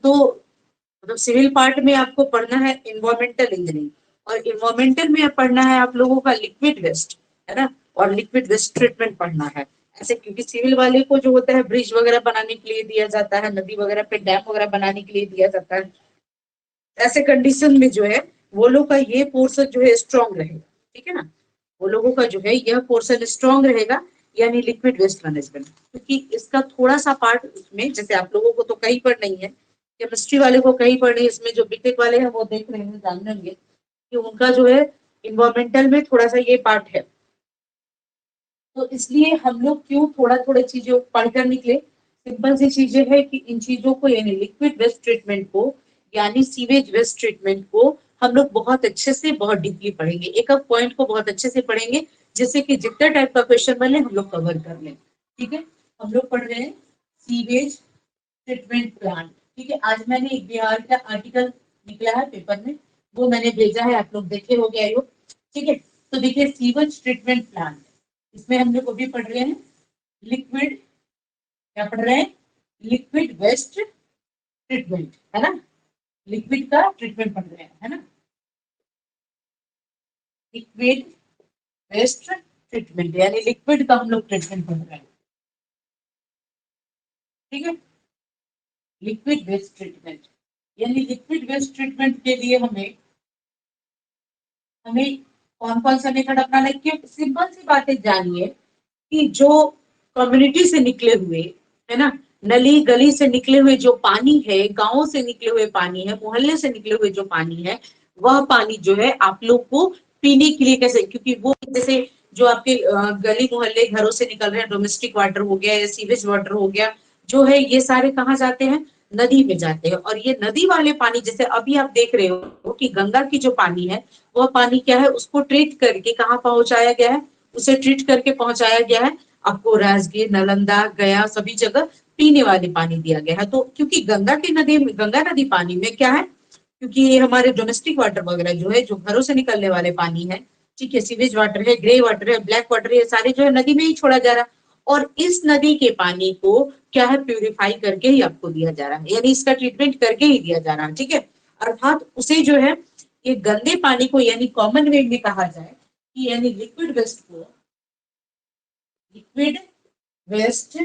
तो मतलब civil part में आपको पढ़ना है इन्वायरमेंटल इंजीनियरिंग, और इन्वायरमेंटल में पढ़ना है आप लोगों का लिक्विड वेस्ट, है ना, और लिक्विड वेस्ट ट्रीटमेंट पढ़ना है ऐसे, क्योंकि सिविल वाले को जो होता है ब्रिज वगैरह बनाने के लिए दिया जाता है, नदी वगैरह पे डैम वगैरह बनाने के लिए दिया जाता है, ऐसे कंडीशन में जो है वो लोग का ये पोर्शन जो है स्ट्रांग रहेगा, ठीक है ना, वो लोगों का जो है यह पोर्शन स्ट्रांग रहेगा, यानी लिक्विड वेस्ट मैनेजमेंट, क्योंकि इसका थोड़ा सा पार्ट उसमें, जैसे आप लोगों को तो कहीं पर नहीं है, केमिस्ट्री वाले को कहीं पर नहीं, इसमें जो बीटेक वाले हैं वो देख रहे हैं, जान लेंगे कि उनका जो है इन्वायरमेंटल में थोड़ा सा ये पार्ट है। तो इसलिए हम लोग क्यों थोड़ा थोड़ा चीजों पढ़कर निकले, सिंपल सी चीजें है कि इन चीजों को, यानी लिक्विड वेस्ट ट्रीटमेंट को, यानी सीवेज वेस्ट ट्रीटमेंट को हम लोग बहुत अच्छे से, बहुत डीपली पढ़ेंगे, एक एक पॉइंट को बहुत अच्छे से पढ़ेंगे, जिससे कि जितना टाइप का क्वेश्चन बने हम लोग कवर कर लें, ठीक है। हम लोग पढ़ रहे हैं सीवेज ट्रीटमेंट प्लांट, ठीक है। आज मैंने एक बिहार का आर्टिकल निकला है पेपर में, वो मैंने भेजा है, आप लोग देखे हो गया, ठीक है। तो देखिए सीवेज ट्रीटमेंट प्लांट, इसमें हम लोग अभी पढ़ रहे हैं लिक्विड, क्या पढ़ रहे हैं, लिक्विड वेस्ट ट्रीटमेंट, है ना, लिक्विड का ट्रीटमेंट पढ़ रहे हैं, है ना, लिक्विड वेस्ट ट्रीटमेंट, यानी लिक्विड का हम लोग ट्रीटमेंट पढ़ रहे हैं, ठीक है। लिक्विड वेस्ट ट्रीटमेंट, यानी लिक्विड वेस्ट ट्रीटमेंट के लिए हमें हमें कौन कौन सा मेथड अपनाना है, कि सिंपल सी बातें जानिए कि जो कम्युनिटी से निकले हुए, है ना, नली गली से निकले हुए जो पानी है, गांवों से निकले हुए पानी है, मोहल्ले से निकले हुए जो पानी है, वह पानी जो है आप लोग को पीने के लिए कैसे, क्योंकि वो जैसे जो आपके गली मोहल्ले घरों से निकल रहे हैं, डोमेस्टिक वाटर हो गया या सीवेज वाटर हो गया, जो है ये सारे कहाँ जाते हैं, नदी में जाते हैं। और ये नदी वाले पानी, जैसे अभी आप देख रहे हो कि गंगा की जो पानी है, वह पानी क्या है, उसको ट्रीट करके कहाँ पहुंचाया गया है, उसे ट्रीट करके पहुंचाया गया है आपको राजगीर, नालंदा, गया, सभी जगह पीने वाले पानी दिया गया है। तो क्योंकि गंगा नदी पानी में क्या है, क्योंकि ये हमारे डोमेस्टिक वाटर वगैरह जो है, जो घरों से निकलने वाले पानी है, ठीक है, सीवेज वाटर है, ग्रे वाटर है, ब्लैक वाटर है, ये सारे जो है नदी में ही छोड़ा जा रहा है, और इस नदी के पानी को क्या है, प्यूरिफाई करके ही आपको दिया जा रहा है, यानी इसका ट्रीटमेंट करके ही दिया जा रहा है, ठीक है। अर्थात उसे जो है ये गंदे पानी को, यानी कॉमन वे में कहा जाए कि यानी लिक्विड वेस्ट को, लिक्विड वेस्ट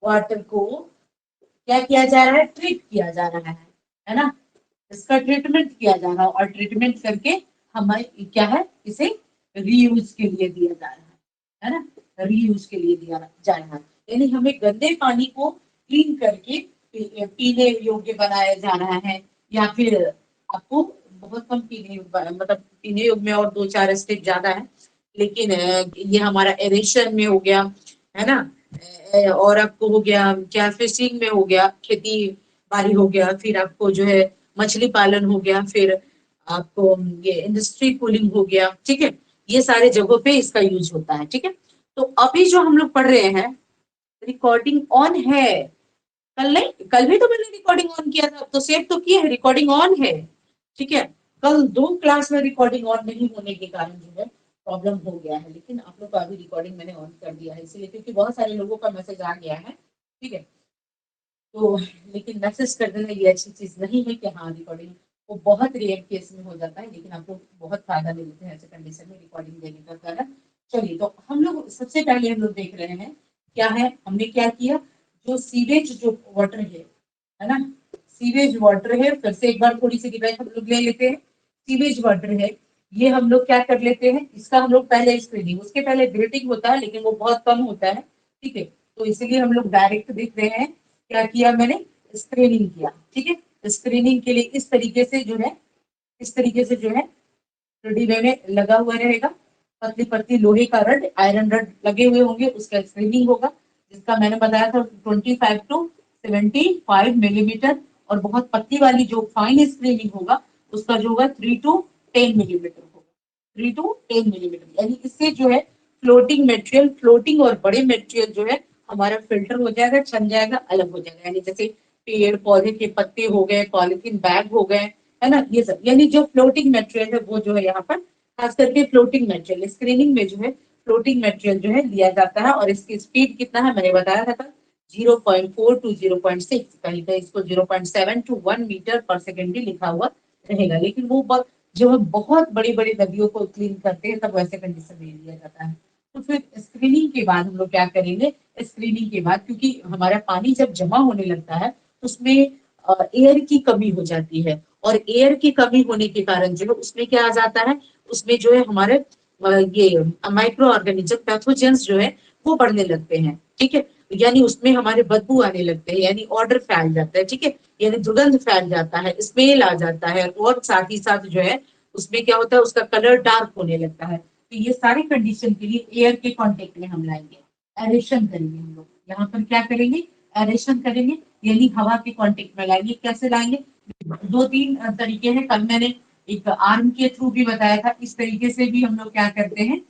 वाटर को क्या किया जा रहा है, ट्रीट किया जा रहा है ना, इसका ट्रीटमेंट किया जा रहा है, और ट्रीटमेंट करके हमें क्या है, इसे रीयूज के लिए दिया जा रहा है ना, रीयूज के लिए दिया जा रहा है, यानी हमें गंदे पानी को क्लीन करके पीने योग्य बनाया जा रहा है, या फिर आपको बहुत कम पीने, मतलब पीने योग्य में और दो चार स्टेप ज्यादा है, लेकिन ये हमारा एरेशन में हो गया, है ना, और आपको हो गया क्या, फिशिंग में हो गया, खेती बाड़ी हो गया, फिर आपको जो है मछली पालन हो गया, फिर आपको ये इंडस्ट्री कूलिंग हो गया, ठीक है, ये सारे जगहों पे इसका यूज होता है, ठीक है। तो अभी जो हम लोग पढ़ रहे हैं, रिकॉर्डिंग ऑन है, कल नहीं, कल भी तो मैंने रिकॉर्डिंग ऑन किया था, तो सेव तो किया है, रिकॉर्डिंग ऑन है, ठीक है। कल 2 क्लास में रिकॉर्डिंग ऑन नहीं होने के कारण जो है प्रॉब्लम हो गया है, लेकिन आप लोग का अभी रिकॉर्डिंग मैंने ऑन कर दिया है, इसलिए क्योंकि बहुत सारे लोगों का मैसेज आ गया है, ठीक है। तो लेकिन मैसेज कर देना ये अच्छी चीज नहीं है कि हाँ रिकॉर्डिंग, वो बहुत रेयर केस में हो जाता है, लेकिन आप लोग बहुत फायदा ले लेते हैं ऐसे कंडीशन में रिकॉर्डिंग देने का कारण। चलिए, तो हम लोग सबसे पहले हम लोग देख रहे हैं क्या है, हमने क्या किया, जो सीवेज जो वाटर है ना, सीवेज वाटर है, फिर से एक बार थोड़ी सी डिवाइस हम लोग ले लेते हैं, सीवेज वाटर है, ये हम लोग क्या कर लेते हैं, इसका हम लोग पहले स्क्रीनिंग, उसके पहले ग्रेटिंग होता है, लेकिन वो बहुत कम होता है, ठीक है। तो इसलिए हम लोग डायरेक्ट देख रहे हैं, क्या किया मैंने, स्क्रीनिंग किया, ठीक है। स्क्रीनिंग के लिए इस तरीके से जो है, इस तरीके से जो है डिब्बे में लगा हुआ रहेगा, पतली पतली लोहे का रड, आयरन रड लगे हुए होंगे, उसका स्क्रीनिंग होगा, जिसका मैंने बताया था 25 to 75 मिलीमीटर, और बहुत पतली वाली जो फाइन स्क्रीनिंग होगा उसका जो होगा 3 to 10 मिलीमीटर होगा, 3 to 10 मिलीमीटर, यानी इससे जो है फ्लोटिंग मटेरियल, फ्लोटिंग और बड़े मटेरियल जो है हमारा फिल्टर हो जाएगा, छन जाएगा, अलग हो जाएगा, यानी जैसे पेड़ पौधे के पत्ते हो गए, पॉलिथीन बैग हो गए, है ना, ये सब, यानी जो फ्लोटिंग मटेरियल है वो जो है यहाँ पर खास करके फ्लोटिंग मटेरियल स्क्रीनिंग में जो है फ्लोटिंग मटेरियल जो है लिया जाता है, और इसकी स्पीड कितना है मैंने बताया था, 0.4 to 0.6, कहीं कहीं इसको 0.7 to 1 मीटर पर सेकेंड भी लिखा हुआ रहेगा, लेकिन वो जो है बहुत बड़ी बड़ी नदियों को क्लीन करते हैं तब वैसे कंडीशन में लिया जाता है। तो फिर स्क्रीनिंग के बाद हम लोग क्या करेंगे, स्क्रीनिंग के बाद क्योंकि हमारा पानी जब जमा होने लगता है तो उसमें एयर की कमी हो जाती है, और एयर की कमी होने के कारण जो है उसमें क्या आ जाता है, उसमें जो है हमारे ये माइक्रो ऑर्गेनिज्म पैथोजेंस जो है वो बढ़ने लगते हैं, ठीक है। यानी उसमें हमारे बदबू आने लगते हैं, यानी ऑर्डर फैल जाता है, ठीक है, यानी दुर्गंध फैल जाता है, स्मेल आ जाता है, और साथ ही साथ जो है उसमें क्या होता है, उसका कलर डार्क होने लगता है। तो ये सारी कंडीशन के लिए एयर के कांटेक्ट में हम लाएंगे, एरेशन करेंगे हम लोग, यहाँ पर क्या करेंगे, एरेशन करेंगे, यानी हवा के कांटेक्ट में लाएंगे। कैसे लाएंगे, दो तीन तरीके हैं, कल मैंने एक आर्म के थ्रू भी बताया था, इस तरीके से भी हम लोग क्या करते हैं,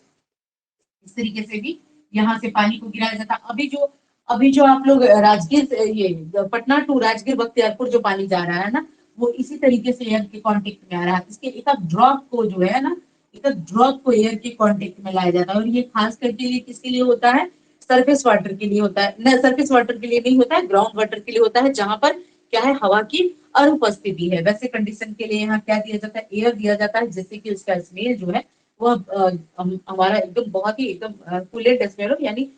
इस तरीके से भी यहाँ से पानी को गिराया जाता। अभी जो आप लोग राजगीर ये पटना टू राजगीर बख्तियारपुर जो पानी जा रहा है ना, वो इसी तरीके से एयर के कांटेक्ट में आ रहा है। इसके एक ड्रॉप को जो है ना, एक ड्रॉप को एयर के कांटेक्ट में लाया जाता है, और ये खास करके ये किसके लिए होता है, सरफेस वाटर के लिए होता है, न सरफेस वाटर के लिए नहीं होता है, ग्राउंड वाटर के लिए होता है, जहां पर क्या है, हवा की अनुपस्थिति है। वैसे कंडीशन के लिए यहाँ क्या दिया जाता है, एयर दिया जाता है, जिससे कि उसका स्मेल जो है वो हमारा एकदम बहुत ही एकदम कूलेंट स्मेल हो, यानी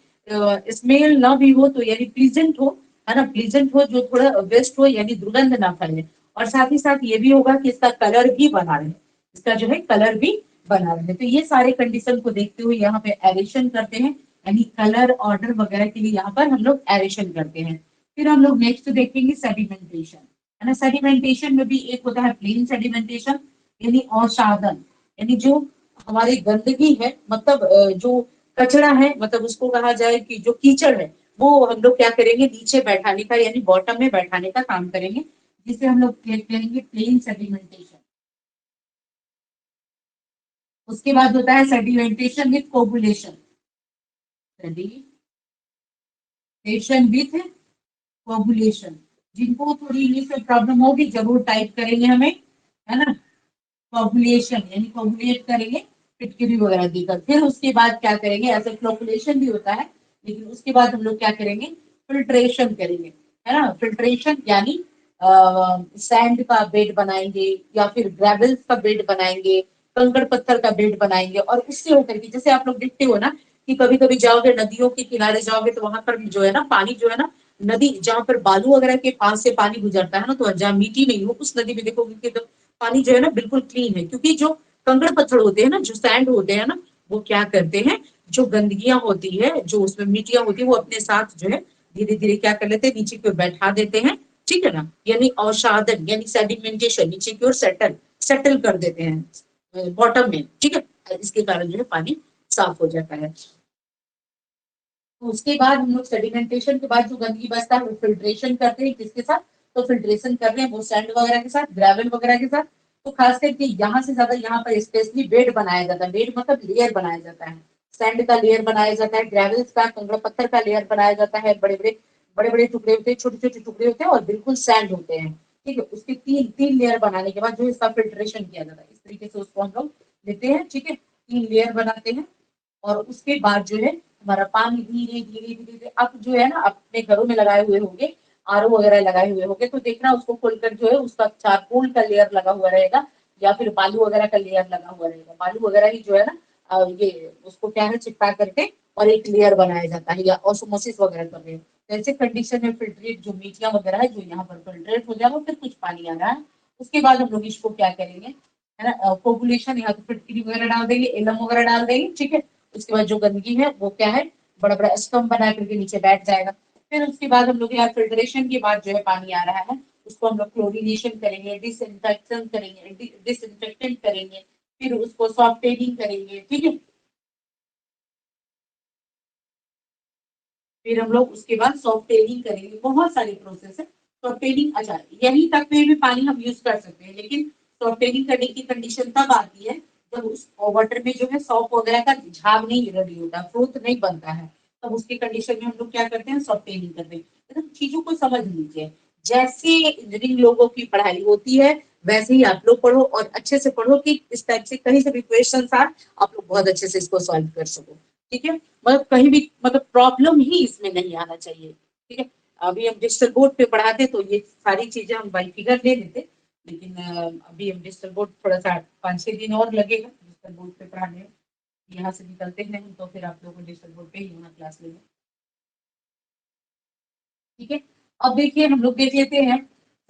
स्मेल ना भी हो तो यानी प्लीजेंट हो, है ना, प्लीजेंट हो, जो थोड़ा वेस्ट हो, यानी दुर्गंध ना फैले, और साथ ही साथ ये भी होगा कि इसका कलर भी बना रहे, इसका जो है कलर भी बना रहे। तो ये सारे कंडीशन को देखते हुए यहाँ पे एरेशन करते हैं, यानी कलर ऑर्डर वगैरह के लिए यहाँ पर हम लोग एरेशन करते हैं। फिर हम लोग नेक्स्ट देखेंगे सेडिमेंटेशन, है ना। सेडिमेंटेशन में भी एक होता है प्लेन सेडिमेंटेशन, यानी औसादन, यानी जो हमारी गंदगी है, मतलब जो कचरा है, मतलब उसको कहा जाए कि जो कीचड़ है, वो हम लोग क्या करेंगे, नीचे बैठाने का, यानी बॉटम में बैठाने का काम करेंगे, जिसे हम लोग कहेंगे प्लेन सेडिमेंटेशन। उसके बाद होता है sedimentation with coagulation, sedimentation with coagulation. जिनको थोड़ी इंग्लिश में प्रॉब्लम होगी जरूर टाइप करेंगे हमें, है ना। कोगुलेशन यानी कोगुलेट करेंगे फिटकरी वगैरह देकर। फिर उसके बाद क्या करेंगे, ऐसे फ्लोकुलेशन भी होता है, लेकिन उसके बाद हम लोग क्या करेंगे, फिल्ट्रेशन करेंगे, है ना। फिल्ट्रेशन यानी सैंड का बेड बनाएंगे, या फिर ग्रेवल्स का बेड बनाएंगे, कंकड़ पत्थर का बेड बनाएंगे, और उससे होकर के, जैसे आप लोग देखते हो ना कि कभी कभी जाओगे नदियों के किनारे जाओगे तो वहां पर जो है ना पानी जो है ना, नदी जहाँ पर बालू वगैरह के पास से पानी गुजरता है ना, तो जहाँ मीठी नहीं हो उस नदी में देखोगे कि तो पानी जो है ना बिल्कुल क्लीन है, क्योंकि जो कंकड़ पत्थर होते हैं ना, जो सैंड होते हैं ना, वो क्या करते हैं, जो गंदगियां होती है, जो उसमें मिट्टियां होती है, वो अपने साथ जो है धीरे धीरे क्या कर लेते हैं, नीचे की ओर बैठा देते हैं, ठीक है ना। यानी अवसादन यानी सेडिमेंटेशन, नीचे की ओर सेटल सेटल कर देते हैं बॉटम में, ठीक है। इसके कारण जो है पानी साफ हो जाता है। तो उसके बाद हम लोग सेडिमेंटेशन के बाद जो गंदगी बचता है वो फिल्ट्रेशन करते हैं, किसके साथ, तो फिल्ट्रेशन कर रहे हैं वो सैंड वगैरह के साथ, ग्रेवल वगैरह के साथ। तो खास करके यहाँ से ज्यादा यहाँ पर स्पेशली बेड बनाया जाता है, बेड मतलब लेयर बनाया जाता है, सैंड का लेयर बनाया जाता है, ग्रेवल्स का कंकड़ पत्थर का लेयर बनाया जाता है, बड़े बड़े टुकड़े होते हैं, छोटे छोटे टुकड़े होते हैं, और बिल्कुल सैंड होते हैं, ठीक है। उसके तीन तीन लेयर बनाने के बाद जो इसका फिल्ट्रेशन किया जाता है, इस तरीके से उसको हम लोग लेते हैं, ठीक है, तीन लेयर बनाते हैं। और उसके बाद जो है हमारा पानी धीरे धीरे धीरे धीरे, अब जो है ना अपने घरों में लगाए हुए होंगे, आरओ वगैरह लगाए हुए होंगे, तो देखना उसको खोलकर जो है उसका चारकोल का लेयर लगा हुआ रहेगा, या फिर बालू वगैरह का लेयर लगा हुआ रहेगा, बालू वगैरह ही जो है ना ये उसको क्या है चिपका करके और एक लेयर बनाया जाता है, या ऑस्मोसिस वगैरह कर रहे हैं। तो ऐसे कंडीशन में फिल्ट्रेट जो मीटियां वगैरह है जो यहाँ पर फिल्ट्रेट हो जाएगा, फिर कुछ पानी आ रहा है। उसके बाद हम लोग इसको क्या करेंगे, है ना, कोगुलेशन, यहाँ तो फिटकरी वगैरह डाल देंगे, एलम वगैरह डाल देंगे, ठीक है। उसके बाद जो गंदगी है वो क्या है, बड़ा बड़ा स्तंभ बना करके नीचे बैठ जाएगा। फिर उसके बाद हम लोग यहाँ फिल्ट्रेशन के बाद जो है पानी आ रहा है, उसको हम लोग क्लोरिनेशन करेंगे, डिसइंफेक्टेंट करेंगे, फिर उसको सॉफ्ट टेनिंग करेंगे, ठीक है। फिर हम लोग उसके बाद सॉफ्ट टेनिंग करेंगे, बहुत सारी प्रोसेस है। सॉफ्ट टेनिंग, अच्छा यहीं तक में भी पानी हम यूज कर सकते हैं, लेकिन सॉफ्ट टेनिंग करने की कंडीशन तब आती है जब उस वाटर में जो है सॉफ्ट वगैरह का झाग नहीं रेडी होता, फ्रूट नहीं बनता है, तब उसकी कंडीशन में हम लोग क्या करते हैं, सॉफ्ट टेनिंग करते हैं। तो चीजों को समझ लीजिए, जैसे इंजीनियरिंग लोगों की पढ़ाई होती है वैसे ही आप लोग पढ़ो, और अच्छे से पढ़ो कि इस टाइप से कहीं से भी क्वेश्चन आ आप लोग बहुत अच्छे से इसको सॉल्व कर सको, ठीक है। मतलब कहीं भी मतलब प्रॉब्लम ही इसमें नहीं आना चाहिए, ठीक है। अभी हम डिजिटल बोर्ड पे पढ़ाते तो ये सारी चीजें हम बाई फिगर ले लेते, लेकिन अभी हम डिजिटल बोर्ड थोड़ा सा 5-6 दिन और लगेगा डिजिटल बोर्ड पे पढ़ाने में। यहाँ से निकलते हैं तो फिर आप लोगों को डिजिटल बोर्ड पे ही यहाँ क्लास लेंगे, ठीक है। अब देखिए हम लोग देख लेते हैं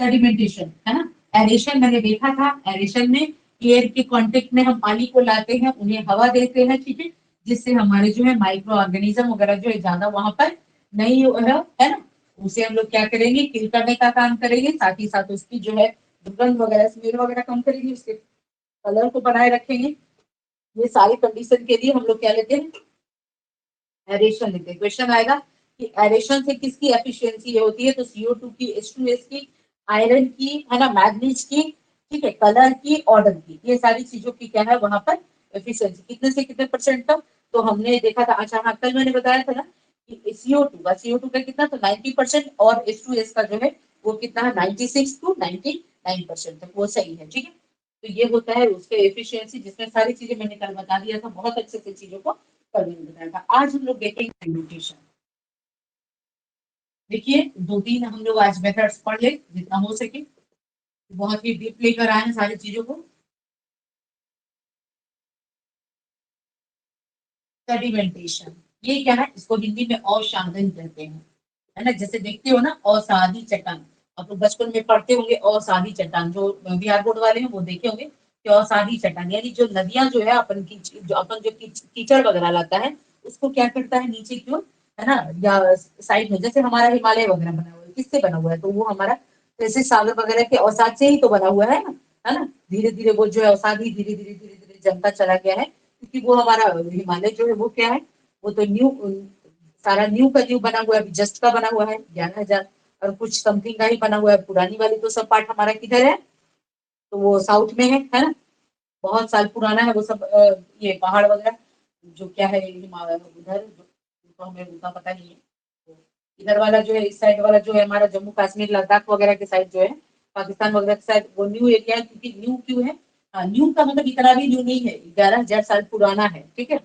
सेडिमेंटेशन, है ना। एरेशन मैंने देखा था, एरेशन में एयर के कांटेक्ट में हम पानी को लाते हैं, उन्हें हवा देते हैं, ठीक है, जिससे हमारे जो है माइक्रो ऑर्गेनिज्म वगैरह जो है ज्यादा वहां पर नहीं है ना, उसे हम लोग क्या करेंगे, किल करने का काम करेंगे, साथ ही साथ उसकी जो है दुर्गंध वगैरह स्मेल वगैरह कम करेंगे, उसके कलर को बनाए रखेंगे। ये सारी कंडीशन के लिए हम लोग क्या लेते हैं, एरेशन लेते हैं। क्वेश्चन आएगा कि एरेशन से किसकी एफिशिएंसी होती है, तो CO2 की, H2S की, आयरन की, है ना, मैग्नीज की, ठीक है, कलर की, ऑर्डर की, ये सारी चीजों की क्या है वहां पर एफिशिएंसी कितने से कितने परसेंट तक। तो हमने देखा था, अच्छा हाँ, कल मैंने बताया था ना कि CO2 का कितना, तो 90% और H2S का जो है वो कितना है, 96 to 99% तक, वो सही है, ठीक है। तो ये होता है उसके एफिशिएंसी, जिसमें सारी चीजें मैंने कल बता दिया था, बहुत अच्छे से चीजों को कल मैंने बताया था। आज हम लोग देखेंगे सेडिमेंटेशन। देखिए 2-3 हम लोग आज मेथड्स पढ़ ले जितना हो सके, बहुत ही डीप लेकर आए हैं सारी चीजों को। सेडिमेंटेशन ये क्या है, इसको हिंदी में अवसादन कहते हैं, है ना। जैसे देखते हो ना, असादी चट्टान, आप लोग बचपन में पढ़ते होंगे, असादी चट्टान, जो बिहार बोर्ड वाले हैं वो देखे होंगे कि असादी चट्टान यानी जो नदियां जो है अपन की, जो अपन जो कीचड़ वगैरह लाता है उसको क्या करता है नीचे की ओर, है ना, या साइड में, जैसे हमारा हिमालय वगैरह बना हुआ है, किससे बना हुआ है, तो वो हमारा जैसे सागर वगैरह के अवसाद से ही तो बना हुआ है ना। धीरे धीरे वो जो है अवसाद ही धीरे धीरे धीरे धीरे जमता चला गया है, क्योंकि वो हमारा हिमालय जो है वो क्या है, वो तो न्यू, सारा न्यू का न्यू बना हुआ है, अभी जस्ट का बना हुआ है 11,000 और कुछ समथिंग का ही बना हुआ है। पुरानी वाली तो सब पार्ट हमारा किधर है, तो वो साउथ में है ना, बहुत साल पुराना है वो सब। ये पहाड़ वगैरह जो क्या है उधर, तो हमें उतना पता नहीं है। तो इधर वाला जो है, इस साइड वाला जो है हमारा जम्मू कश्मीर लद्दाख वगैरह के साइड जो है, पाकिस्तान वगैरह के साइड, वो न्यू एरिया है, क्योंकि न्यू क्यों है, न्यू का मतलब इतना भी न्यू नहीं है, 11,000 साल पुराना है, ठीक है।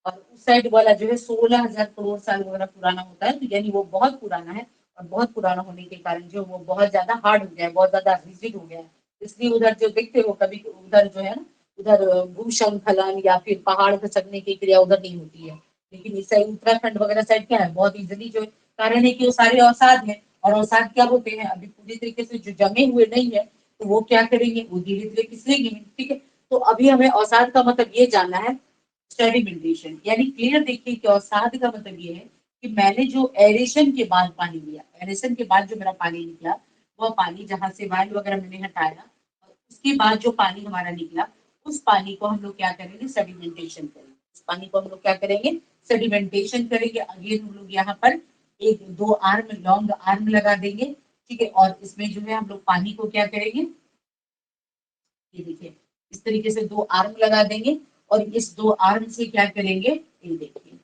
और उस साइड वाला जो है 16,000 करोड़ साल वगैरह पुराना होता है, तो यानी वो बहुत पुराना है। और बहुत पुराना होने के कारण जो वो बहुत ज्यादा हार्ड हो गया है, बहुत ज्यादा रिजिड हो गया है। इसलिए उधर जो देखते हो कभी उधर जो है ना, उधर भूस्खलन या फिर पहाड़ खसकने की क्रिया उधर नहीं होती है। लेकिन इस साइड उत्तराखंड वगैरह साइड क्या है, बहुत इजिली जो कारण है कि वो सारे अवसाद है, और अवसाद क्या होते हैं, अभी पूरी तरीके से जो जमे हुए नहीं है, तो वो क्या करेंगे, वो धीरे धीरे फिसलेंगे, ठीक है। तो अभी हमें अवसाद का मतलब ये जानना है, सेडिमेंटेशन यानी क्लियर देखिए कि अवसाद का मतलब ये है कि मैंने जो एरेशन के बाद पानी लिया, एरेशन के बाद जो मेरा पानी निकला, वह पानी जहां से वाइल वगैरह मैंने हटाया, उसके बाद जो पानी हमारा निकला, उस पानी को हम लोग क्या करेंगे, सेडिमेंटेशन करेंगे। उस पानी को हम लोग क्या करेंगे, सेडिमेंटेशन करेंगे। अगेन हम लोग यहाँ पर एक दो आर्म, लॉन्ग आर्म लगा देंगे, ठीक है। और इसमें जो है हम लोग पानी को क्या करेंगे, ये देखिए इस तरीके से दो आर्म लगा देंगे, और इस दो आर्म से क्या करेंगे, ये देखिए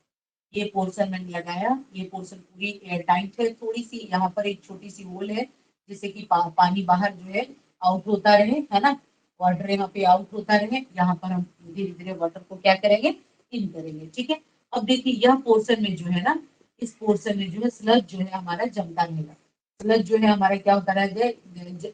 ये पोर्शन मैंने लगाया, ये पोर्शन पूरी एयर टाइट है, थोड़ी सी यहाँ पर एक छोटी सी होल है, जिससे कि पानी बाहर जो है आउट होता रहे, है ना, वाटर यहाँ पे आउट होता रहे। यहाँ पर हम धीरे धीरे वाटर को क्या करेंगे, इन करेंगे, ठीक है। अब देखिए यह पोर्शन में जो है ना, इस पोर्शन में जो है स्लज जो है हमारा जमता रहेगा। स्लज जो है हमारा क्या होता रहेगा,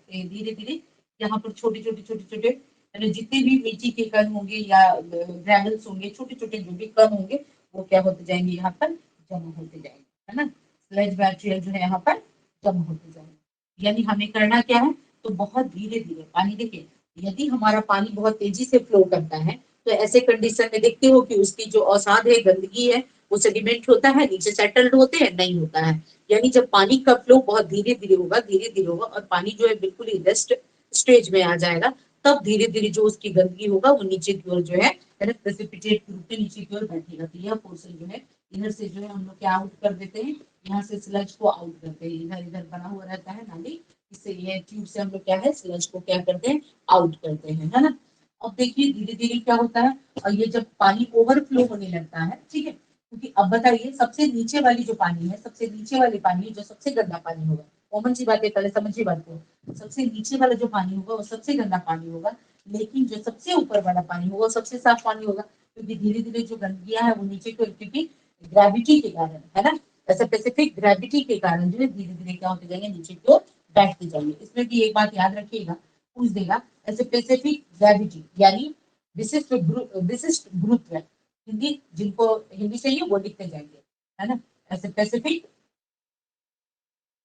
धीरे धीरे यहाँ पर छोटे छोटे छोटे छोटे, यानी जितने भी मिट्टी के कण होंगे या ग्रेवल्स होंगे, छोटे छोटे जो भी कण होंगे, वो क्या होते जाएंगे, यहाँ पर जमा होते जाएंगे, है ना। स्लज मटेरियल जो है यहाँ पर जमा होते जाएंगे। यानी हमें करना क्या है, तो बहुत धीरे धीरे पानी, देखिए यदि हमारा पानी बहुत तेजी से फ्लो करता है, तो ऐसे कंडीशन में देखते हो कि उसकी जो अवसाद है, गंदगी है, वो सेडिमेंट होता है, नीचे सेटल्ड होते हैं, नहीं होता है। यानी जब पानी का फ्लो बहुत धीरे धीरे होगा, धीरे धीरे होगा, और पानी जो है बिल्कुल ही रेस्ट स्टेज में आ जाएगा, तब धीरे धीरे जो उसकी गंदगी होगा वो नीचे की ओर जो है प्रेसिपिटेट के रूप में नीचे की ओर बैठेगा। तो यह पोर्शन जो है इधर से जो है हम लोग क्या आउट कर देते हैं, यहाँ से स्लज को आउट करते हैं, इधर इधर बना हुआ रहता है नाली, इससे ये ट्यूब से हम लोग क्या है, स्लज को क्या करते हैं, आउट करते हैं, है ना। अब देखिए धीरे धीरे क्या होता है, और ये जब पानी ओवरफ्लो होने लगता है, ठीक है, क्योंकि अब बताइए सबसे नीचे वाली जो पानी है, सबसे नीचे वाली पानी जो सबसे गंदा पानी होगा, कॉमन सी बात है, पहले समझिए बात को, सबसे नीचे वाला जो पानी होगा वो सबसे गंदा पानी होगा, लेकिन जो सबसे ऊपर वाला पानी होगा वो सबसे साफ पानी होगा, क्योंकि धीरे धीरे जो गंदगियां है वो नीचे को, क्योंकि ग्रेविटी के कारण, है ना, स्पेसिफिक ग्रेविटी के कारण जो है धीरे धीरे क्या होते जाएंगे, नीचे की ओर बैठते जाएंगे। इसमें भी एक बात याद रखिएगा, पूछ देगा स्पेसिफिक ग्रेविटी यानी विशिष्ट गुरुत्व। हिंदी जिनको हिंदी चाहिए वो लिखते जाएंगे, है ना, स्पेसिफिक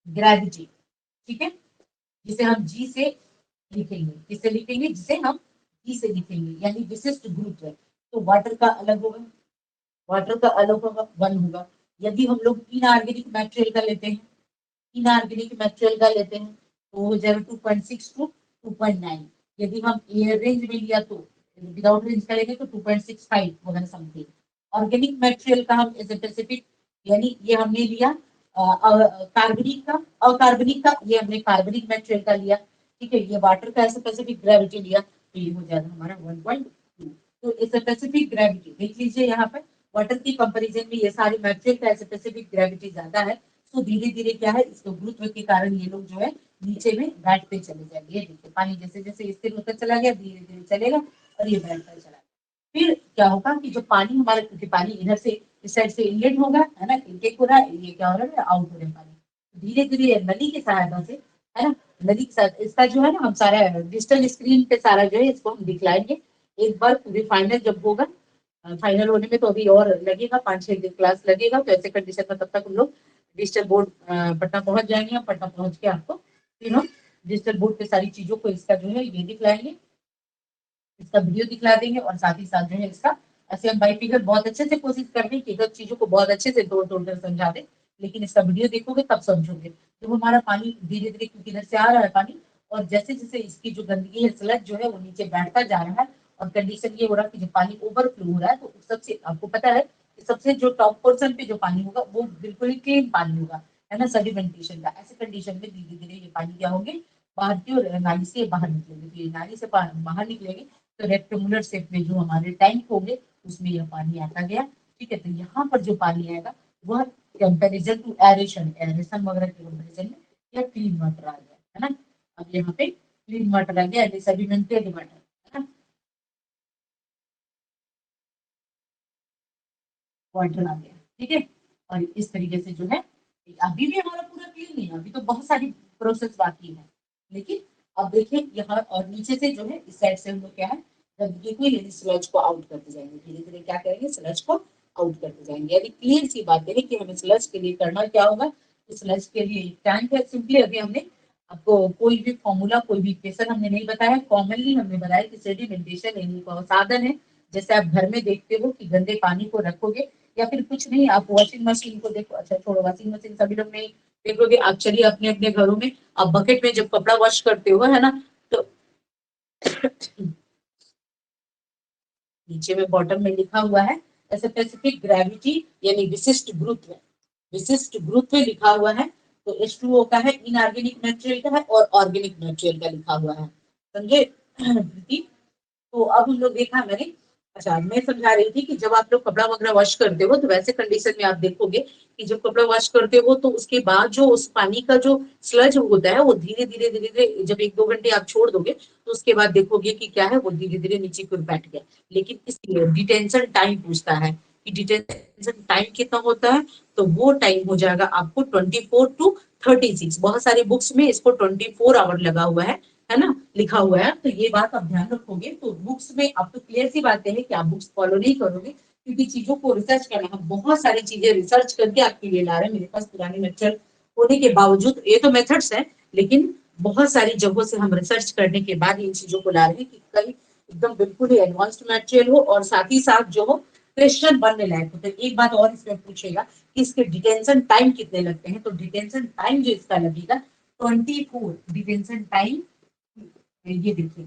ग्रेविटी, ठीक है, जिसे हम जी से लिखेंगे, किससे लिखेंगे, जिसे हम जी से लिखेंगे, यानी विशिष्ट गुरुत्व। तो वाटर का अलग होगा, वाटर का अलग होगा, वन होगा। यदि हम लोग इनऑर्गेनिक मटेरियल का लेते हैं, इनऑर्गेनिक मटेरियल का लेते हैं तो हो जाएगा 2.6 टू 2.9। यदि हम एयर रेंज में लिया तो विदाउट रेंज का लेंगे तो 2.65 वगैरह समथिंग। ऑर्गेनिक मटेरियल का हम स्पेसिफिक, यानी ये हमने लिया कार्बनिक का, अकार्बनिक का, ये हमने कार्बनिक मटेरियल का लिया, ठीक है। ये वाटर का स्पेसिफिक ग्रेविटी लिया तो ये हो जाएगा हमारा 1.2। तो स्पेसिफिक ग्रेविटी देख लीजिए यहाँ पे, वाटर की कंपैरिजन में ये सारे मटेरियल का स्पेसिफिक ग्रेविटी ज्यादा है। तो धीरे धीरे क्या है, इसको गुरुत्व के कारण ये लोग जो है नीचे में बैठते चले जाएंगे। ये देखिए पानी जैसे जैसे स्थिर होता चला गया धीरे धीरे चलेगा और ये बैठता चला। फिर क्या होगा कि जो पानी हमारा, क्योंकि पानी इधर से इस साइड से इनलेट होगा, है ना, इनटेक हो रहा है, ये क्या हो रहा है, आउट हो रहा है पानी। धीरे धीरे नली की सहायता से, है ना, नदी के साथ इसका जो है ना, हम सारा डिजिटल स्क्रीन पे सारा जो है इसको हम दिखलाएंगे। एक बार फाइनल जब होगा, फाइनल होने में तो अभी और लगेगा, 5-6 दिन क्लास लगेगा, तो ऐसे कंडीशन में तब तक हम लोग डिजिटल बोर्ड पटना पहुंच जाएंगे। हम पटना पहुंच के आपको डिजिटल बोर्ड पे सारी चीजों को इसका जो है ये दिखलाएंगे, इसका वीडियो दिखला देंगे, और साथ ही साथ जो है इसका ऐसे हम बाई फिगर बहुत अच्छे से कोशिश कर रहे हैं कि चीजों को बहुत अच्छे से तोड़ तोड़ कर समझा दे, लेकिन इसका वीडियो देखोगे तब समझोगे। तो हमारा पानी धीरे धीरे, क्योंकि इधर से आ रहा है पानी, और जैसे जैसे इसकी जो गंदगी है, स्लज जो है वो नीचे बैठता जा रहा है, और कंडीशन ये हो रहा है कि जो पानी ओवरफ्लो हो रहा है, तो सबसे आपको पता है कि सबसे जो टॉप पोर्शन पे जो पानी होगा वो बिल्कुल ही क्लीन पानी होगा, है ना, सेडिमेंटेशन का। ऐसे कंडीशन में धीरे धीरे ये पानी क्या होंगे, बाहर की ओर नाली से बाहर निकलेंगे। तो ये नाली से बाहर निकलेंगे तो रेक्टेंगुलर शेप में जो हमारे टैंक होंगे उसमें यह पानी आता गया, ठीक है। तो यहाँ पर जो पानी आएगा वह कंपेरिजन टू एरेशन, एरेशन वगैरह के कंपेरिजन में यह क्लीन वाटर आ गया, है ना। अब यहाँ पे क्लीन वाटर आ गया, सेडिमेंटेड वाटर, है ना, वाटर आ गया, ठीक है। और इस तरीके से जो है, अभी भी हमारा पूरा क्लीन नहीं है, अभी तो बहुत सारी प्रोसेस बाकी है, लेकिन अब देखिए यहाँ और नीचे से जो है इस साइड से हम लोग क्या है, गंदगी को यानी स्लज को आउट करते जाएंगे, धीरे धीरे क्या करेंगे, स्लज को आउट करते जाएंगे। यानी क्लियर सी बात है कि हमें स्लज के लिए करना क्या होगा, तो स्लज के लिए एक टैंक है, सिंपली अभी हमने आपको कोई भी फॉर्मूला, कोई भी इक्वेशन हमने नहीं बताया, कॉमनली हमने बताया कि सेडिमेंटेशन एक साधन है। जैसे आप घर में देखते हो कि गंदे पानी को रखोगे, या फिर कुछ नहीं, आप वॉशिंग मशीन को देखो, अच्छा छोड़ो वॉशिंग मशीन सभी लोग नहीं देखोगे, आप चलिए अपने अपने घरों में, आप बकेट में जब कपड़ा वॉश करते हो, है ना, तो नीचे में बॉटम में लिखा हुआ है स्पेसिफिक ग्रेविटी यानी विशिष्ट गुरुत्व, विशिष्ट गुरुत्व लिखा हुआ है। तो H2O का है, इनऑर्गेनिक मटेरियल का है, और ऑर्गेनिक मटेरियल का लिखा हुआ है, समझे प्रीति? तो अब हम लोग देखा मैंने, अच्छा मैं समझा रही थी कि जब आप लोग कपड़ा वगैरह वॉश करते हो तो वैसे कंडीशन में आप देखोगे कि जब कपड़ा वॉश करते हो तो उसके बाद जो उस पानी का जो स्लज होता है वो धीरे धीरे धीरे धीरे जब 1-2 घंटे आप छोड़ दोगे तो उसके बाद देखोगे कि क्या है, वो धीरे धीरे नीचे की ओर बैठ गया। लेकिन इसलिए डिटेंशन टाइम पूछता है कि डिटेंशन टाइम कितना होता है, तो वो टाइम हो जाएगा आपको 24 to 36। बहुत सारी बुक्स में इसको 24 आवर लगा हुआ है ना, लिखा हुआ है। तो ये बात आप ध्यान रखोगे तो बुक्स में आप तो क्लियर सी बातें हैं कि आप बुक्स फॉलो नहीं करोगे, क्योंकि चीजों को रिसर्च करना, हम बहुत सारी चीजें रिसर्च करके आपके लिए ला रहे हैं। मेरे पास पुरानी मेथड होने के बावजूद, ये तो मेथड्स है, लेकिन बहुत सारी जगहों से हम रिसर्च करने के बाद इन चीजों को ला रहे हैं कि कई एकदम बिल्कुल ही एडवांस्ड मटेरियल हो और साथ ही साथ जो हो क्वेश्चन बनने लायक हो। तो एक बात और इसमें पूछेगा कि इसके डिटेंशन टाइम कितने लगते हैं, तो डिटेंशन टाइम जो इसका लगेगा 24 डिटेंशन टाइम। ये देखिए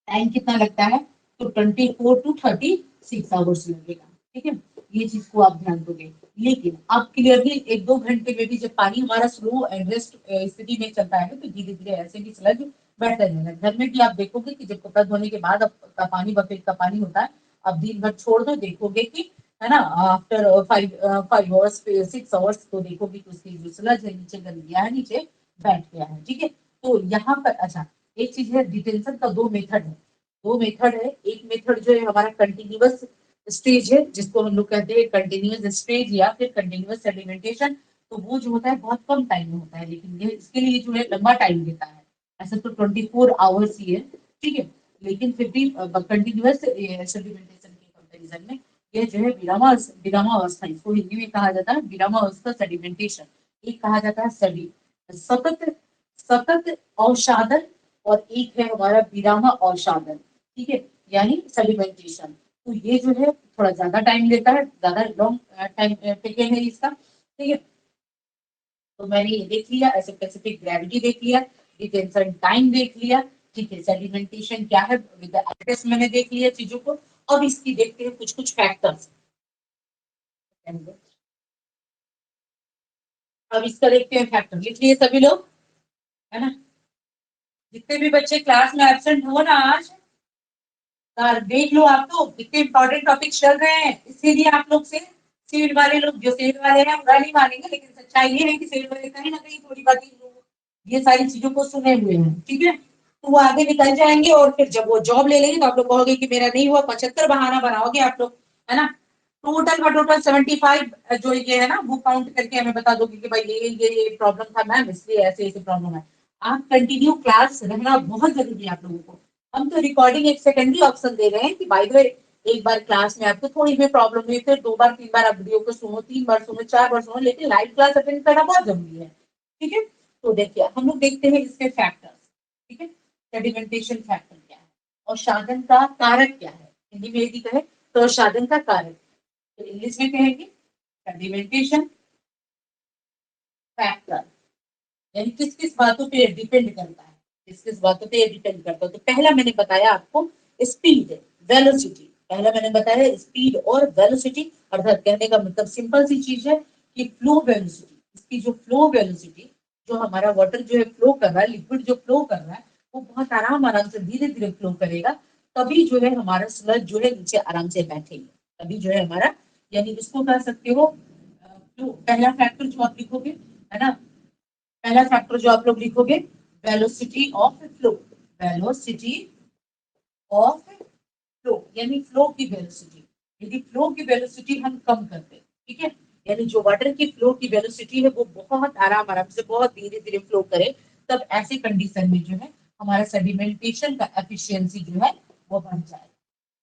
टाइम कितना लगता है, तो 24 to 36 आवर्स लगेगा, ठीक है। ये चीज को आप ध्यान दोगे। लेकिन आप क्लियरली 1-2 घंटे में भी जब पानी हमारा स्लो एंड रेस्ट स्थिति में चलता है तो धीरे धीरे ऐसे भी स्लग बैठता जाएगा। घर में भी आप देखोगे कि जब कपड़ा धोने के बाद आपका पानी बकेट का पानी होता है, आप दिन भर छोड़ दो, देखोगे कि, है ना, आफ्टर 5 आवर्स 6 आवर्स तो देखोगे कि उसकी जो स्लज है नीचे गल गया है, नीचे बैठ गया है, ठीक है। तो यहाँ पर अच्छा एक चीज है, डिटेंशन का दो मेथड है, एक मेथड जो है हमारा कंटिन्यूअस स्टेज है जिसको हम लोग कहते हैं कंटिन्यूअस स्टेज या फिर कंटिन्यूअस सेडिमेंटेशन, तो वो जो होता है बहुत कम टाइम में होता है, लेकिन ये इसके लिए जो है लंबा टाइम लेता है। ऐसा तो 24 आवर्स ही है, ठीक है, लेकिन फिर भी कंटिन्यूअस सेडिमेंटेशन के कंपेरिजन में ये जो है विरामावस्था, इसको हिंदी में कहा जाता है विरामावस्था सेडिमेंटेशन, एक कहा जाता है सडी सतत सतत अवसादन, और एक है हमारा विरामा अवसादन, ठीक है, यानी सेडिमेंटेशन। तो ये जो है थोड़ा ज्यादा टाइम लेता है, ज्यादा लॉन्ग टाइम टेकन है इसका, ठीक है। तो मैंने ये देख लिया, ऐसे स्पेसिफिक ग्रेविटी देख लिया, डिटेंशन टाइम देख लिया, ठीक है, सेडिमेंटेशन क्या है विद एड्रेस मैंने देख लिया चीजों को। अब इसकी देखते हैं कुछ कुछ फैक्टर्स। अब इसका देखते हैं फैक्टर, लिख लिए सभी लोग, है ना। जितने भी बच्चे क्लास में एब्सेंट हो ना आज, देख लो, आप तो कितने इंपॉर्टेंट टॉपिक चल रहे हैं, इसीलिए आप लोग से सिविल वाले लोग, जो सिविल वाले हैं बुरा नहीं मानेंगे, लेकिन सच्चाई ये है कि सिविल वाले कहीं ना कहीं थोड़ी बात ये सारी चीजों को सुने हुए हैं, ठीक है। तो वो आगे निकल जाएंगे, और फिर जब वो जॉब ले लेंगे तो आप लोग कहोगे कि मेरा नहीं हुआ, 75 बहाना बनाओगे आप लोग, है ना। टोटल का टोटल 75 जो ये है ना, वो काउंट करके हमें बता दोगे कि भाई ये प्रॉब्लम था मैम, इसलिए ऐसे ऐसे प्रॉब्लम है। आप कंटिन्यू क्लास रहना बहुत जरूरी है आप लोगों को। हम तो रिकॉर्डिंग एक सेकेंडरी ऑप्शन दे रहे हैं कि बाय द वे, एक बार क्लास में आपको थोड़ी भी प्रॉब्लम हुई, फिर 2 बार 3 बार आप वीडियो को सुनो, 3 बार सुनो, 4 बार सुनो, लेकिन लाइव क्लास अटेंड करना बहुत जरूरी है, ठीक है। तो देखिए हम लोग देखते हैं इसके फैक्टर्स, ठीक है। सेडिमेंटेशन फैक्टर क्या है और साधन का कारक क्या है, हिंदी में यदि कहे तो साधन का कारक, तो इंग्लिश में कहेंगे सेडिमेंटेशन फैक्टर, यानी किस किस बातों पे डिपेंड करता है, किस किस बातों पे डिपेंड करता है। तो पहला मैंने बताया आपको स्पीड, वेलोसिटी, पहला मैंने बताया स्पीड और वेलोसिटी, अर्थात कहने का मतलब सिंपल सी चीज है कि फ्लो वेलोसिटी, इसकी जो फ्लो वेलोसिटी, जो हमारा वाटर जो है फ्लो कर रहा है, लिक्विड जो फ्लो कर रहा है, वो बहुत आराम आराम से धीरे धीरे फ्लो करेगा, तभी जो है हमारा स्लज जो है नीचे आराम से बैठेगा, तभी जो है हमारा, यानी इसको कह सकते हो पहला फैक्टर जो आप लिखोगे, है ना, पहला फैक्टर जो आप लोग लिखोगे, velocity of flow, velocity of flow, यानी फ्लो की वेलोसिटी, यदि फ्लो की वेलोसिटी हम कम करते हैं, ठीक है, यानी जो वाटर की फ्लो की वेलोसिटी है वो बहुत आराम आराम से बहुत धीरे धीरे फ्लो करे, तब ऐसे कंडीशन में जो है हमारा सेडिमेंटेशन का एफिशिएंसी जो है वो बढ़ जाएगा,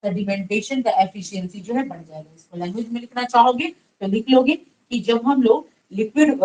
सेडिमेंटेशन का एफिशिएंसी जो है बढ़ जाएगा। इसको लैंग्वेज में लिखना चाहोगे तो लिख लोगे कि जब हम लोग लिक्विड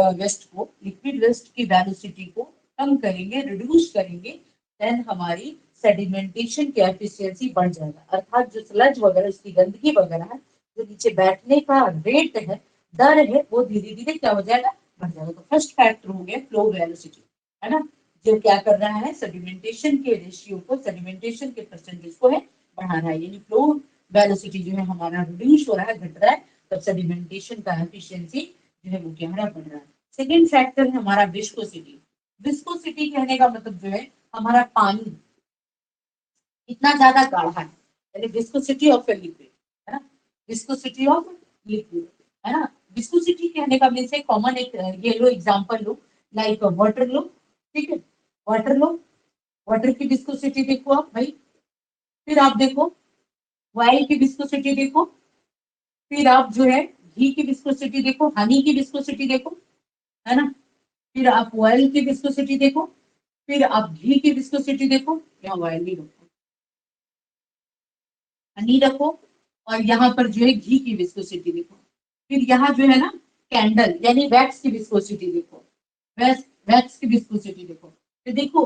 वेस्ट की वेलोसिटी को कम करेंगे, रिड्यूस करेंगे, देन हमारी सेडिमेंटेशन की एफिशिएंसी बढ़ जाएगा, अर्थात जो स्लज वगैरह उसकी गंदगी वगैरह है, जो नीचे बैठने का रेट है, दर है, वो धीरे धीरे क्या हो जाएगा, बढ़ जाएगा। तो फर्स्ट फैक्टर हो गया फ्लो वेलोसिटी, है ना, जो क्या कर रहा है, सेडिमेंटेशन के रेशियो को, सेडिमेंटेशन के परसेंटेज को है बढ़ा रहा है, यानी फ्लो वेलोसिटी जो है हमारा रिड्यूस हो रहा है, घट रहा है, तब सेडिमेंटेशन का एफिशिएंसी जो है वो क्या बढ़ रहा है। सेकेंड फैक्टर है हमारा विस्कोसिटी, विस्कोसिटी कहने का मतलब जो है हमारा पानी इतना ज्यादा गाढ़ा है, यानी विस्कोसिटी ऑफ लिक्विड, है ना, विस्कोसिटी ऑफ लिक्विड, है ना। विस्कोसिटी कहने का मीन्स है कॉमन, एक ये लो एग्जांपल लो, लाइक वाटर लो, ठीक है, वाटर लो, वाटर की विस्कोसिटी देखो आप भाई, फिर आप देखो ऑयल की विस्कोसिटी देखो, फिर आप जो है घी की विस्कोसिटी देखो, हनी की विस्कोसिटी देखो, है ना, फिर आप ऑयल की विस्कोसिटी देखो, फिर आप घी की विस्कोसिटी देखो, या ऑयल भी रखो, हनी रखो, और यहाँ पर जो है घी की विस्कोसिटी देखो, फिर यहाँ जो है ना कैंडल यानी वैक्स की विस्कोसिटी देखो, वैक्स वैक्स की विस्कोसिटी देखो, फिर देखो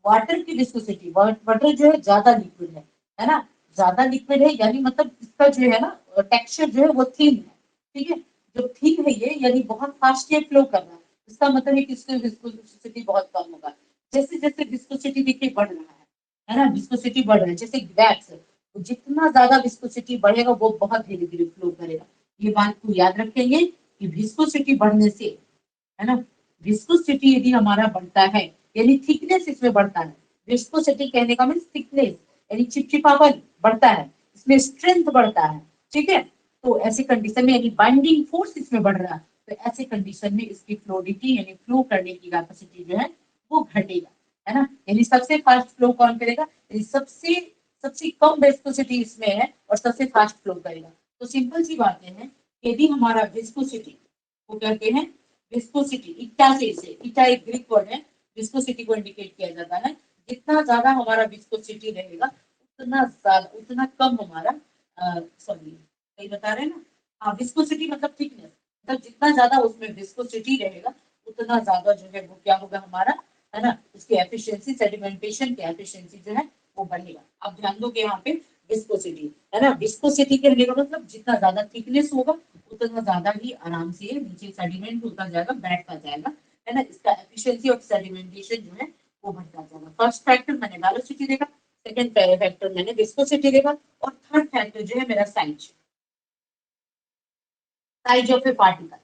वाटर की विस्कोसिटी, वाटर जो है ज्यादा लिक्विड है ना, ज्यादा लिक्विड है, यानी मतलब इसका जो है ना टेक्सचर जो है वो थिन है, ठीक है, जो थिन है ये, यानी बहुत फास्ट ये फ्लो कर रहा है, इसका मतलब है कि इसकी विस्कोसिटी बहुत कम होगा, जैसे जैसे विस्कोसिटी देखिए बढ़ रहा है ना, विस्कोसिटी बढ़ रहा है, जैसे वैक्स, तो जितना ज्यादा विस्कोसिटी बढ़ेगा वो बहुत धीरे धीरे फ्लो करेगा, ये बात को याद रखेंगे कि विस्कोसिटी बढ़ने से, है ना, विस्कोसिटी यदि हमारा बढ़ता है, यानी थिकनेस इसमें बढ़ता है, विस्कोसिटी कहने का मीन थिकनेस, यानी चिपचिपापन बढ़ता है, इसमें स्ट्रेंथ बढ़ता है, ठीक है। तो ऐसे कंडीशन में यानी बाइंडिंग फोर्स इसमें बढ़ रहा है, तो ऐसे कंडीशन में इसकी फ्लोडिटी यानी फ्लो करने की कैपेसिटी जो है वो घटेगा, है ना, यानी सबसे फास्ट फ्लो कौन करेगा, यानी सबसे सबसे कम विस्कोसिटी इसमें है और सबसे फास्ट फ्लो करेगा, तो सिंपल सी बातें हैं, यदि हमारा विस्कोसिटी, वो कहते हैं विस्कोसिटी, इटा से इसे, इटा एक ग्रीक वर्ड है, विस्कोसिटी को इंडिकेट किया जाता है। जितना ज्यादा हमारा विस्कोसिटी रहेगा उतना ज्यादा, उतना कम हमारा, सॉरी सही बता रहे हैं ना, हाँ विस्कोसिटी मतलब थिकनेस, मतलब जितना ज्यादा उसमें विस्कोसिटी रहेगा उतना ज्यादा जो है वो क्या होगा हमारा, है ना, उसकी एफिशिएंसी, सेडिमेंटेशन की एफिशिएंसी जो है वो बढ़ेगा। अब ध्यान दो कि यहाँ पे विस्कोसिटी, है ना, विस्कोसिटी कहने का मतलब जितना ज्यादा थिकनेस होगा उतना ज्यादा ही आराम से नीचे सेडिमेंट होता जाएगा, बैठता जाएगा, है ना, इसका एफिशिएंसी ऑफ सेडिमेंटेशन जो है वो बढ़ता जाएगा। फर्स्ट फैक्टर मैंने वेलोसिटी देखा, सेकंड फैक्टर मैंने विस्कोसिटी देखा, और थर्ड फैक्टर जो है मेरा size, size of A particle,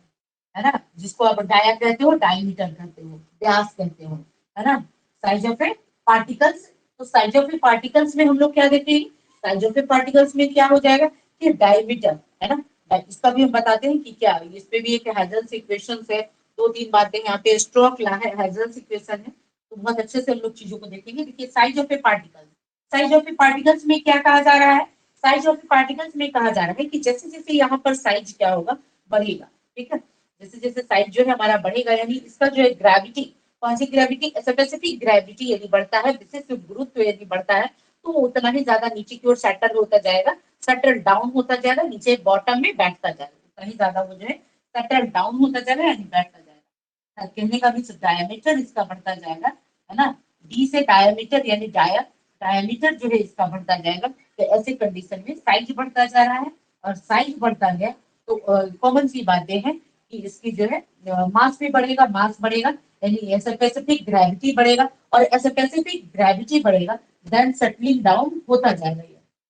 है ना, जिसको आप डाया कहते हो, डायमीटर कहते हो, व्यास कहते हो, है ना, साइज ऑफ ए पार्टिकल्स। तो साइज ऑफ ए पार्टिकल्स में हम लोग क्या देते हैं, साइज ऑफ ए पार्टिकल्स में क्या हो जाएगा कि डायमीटर, है ना, इसका भी हम बताते हैं कि क्या, इस पे भी एक हेजल्स इक्वेशन है, दो तीन बातें यहाँ पे स्ट्रोक ला है, हेजल्स इक्वेशन है, तो बहुत अच्छे से हम लोग चीजों को देखेंगे। देखिए size of A particle, size of A particles में क्या कहा जा रहा है, साइज ऑफ ए पार्टिकल्स में कहा जा रहा है कि जैसे जैसे यहाँ पर साइज क्या होगा, बढ़ेगा, ठीक है, जैसे जैसे साइज जो है हमारा बढ़ेगा, यानी इसका जो है ग्रेविटी, कौन सी ग्रेविटी, स्पेसिफिक ग्रेविटी यदि बढ़ता है, विशेष गुरुत्व यदि बढ़ता है, तो उतना ही ज्यादा नीचे की ओर सेटल होता जाएगा, सेटल डाउन होता जाएगा, नीचे बॉटम में बैठता जाएगा, उतना ही ज्यादा वो जो है सेटल डाउन होता जाएगा यानी बैठता जाएगा। कहने का भी डायमीटर इसका बढ़ता जाएगा, है ना, डी से डायमीटर यानी डायमीटर जो है इसका बढ़ता जाएगा। तो ऐसे कंडीशन में साइज बढ़ता जा रहा है, और साइज बढ़ता गया तो कॉमन सी बातें हैं कि इसकी जो है मास भी बढ़ेगा, मास बढ़ेगा यानी स्पेसिफिक ग्रेविटी बढ़ेगा, और स्पेसिफिक ग्रेविटी बढ़ेगा देन सेटलिंग डाउन होता जाएगा,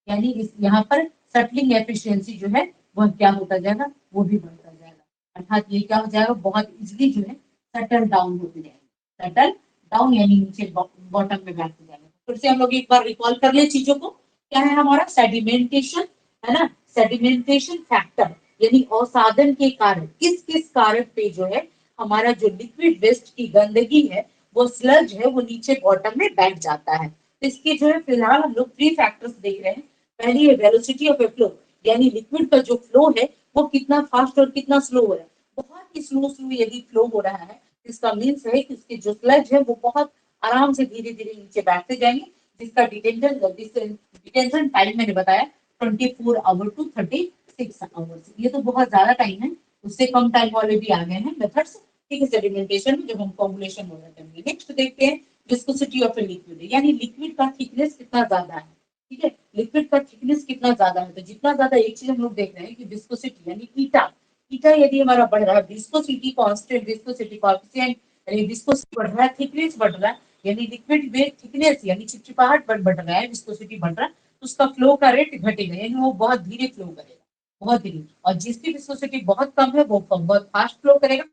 यानी इस यहाँ पर सेटलिंग एफिशिएंसी जो है वह क्या होता जाएगा, वो भी बढ़ता जाएगा, अर्थात ये क्या हो जाएगा, बहुत इजिली जो है सेटल डाउन होते जाएगा, सेटल डाउन यानी नीचे बॉटम में बैठते जाएगा। फिर से हम लोग एक बार रिकॉल कर ले चीजों को, क्या है हमारा सेडिमेंटेशन, है ना, सेडिमेंटेशन फैक्टर यानी अवसादन के कारण, किस किस कारक पे जो है हमारा जो लिक्विड वेस्ट की गंदगी है, वो स्लज है, वो नीचे बॉटम में बैठ जाता है। तो इसके जो है फिलहाल हम लोग थ्री फैक्टर्स देख रहे हैं। पहली है वेलोसिटी ऑफ ए फ्लो, यानी लिक्विड का जो फ्लो है वो कितना फास्ट और कितना स्लो हो रहा है, बहुत ही स्लो स्लो यदि फ्लो हो रहा है, इसका मीन्स है कि उसके जो स्लज है वो बहुत आराम से धीरे धीरे नीचे बैठते जाएंगे, जिसका डिटेंशन टाइम मैंने बताया 24 आवर टू 36 आवर्स, ये तो बहुत ज्यादा टाइम है, उससे कम टाइम वाले भी आ गए हैं मेथड्स, ठीक है, सेडिमेंटेशन में जब हम फॉर्मुलेशन हो जाते हैं। नेक्स्ट देखते हैं विस्कोसिटी ऑफ ए लिक्विड, यानी लिक्विड का थिकनेस कितना ज्यादा है, ठीक है, लिक्विड का थिकनेस कितना ज्यादा है, तो जितना ज्यादा, एक चीज हम लोग देख रहे हैं कि विस्कोसिटी यानी ईटा, ईटा यदि हमारा बढ़ रहा है, विस्कोसिटी कांस्टेंट, विस्कोसिटी कोएफिशिएंट यानी विस्कोसिटी बढ़ रहा है, थिकनेस बढ़ रहा है, यानी लिक्विड में थिकनेस यानी चिपचिपाहट बढ़ रहा है, विस्कोसिटी बढ़ रहा है, तो उसका फ्लो का रेट घटेगा, यानी वो बहुत धीरे फ्लो करेगा, बहुत धीरे, और जिसकी विस्कोसिटी बहुत कम है वो बहुत फास्ट फ्लो करेगा,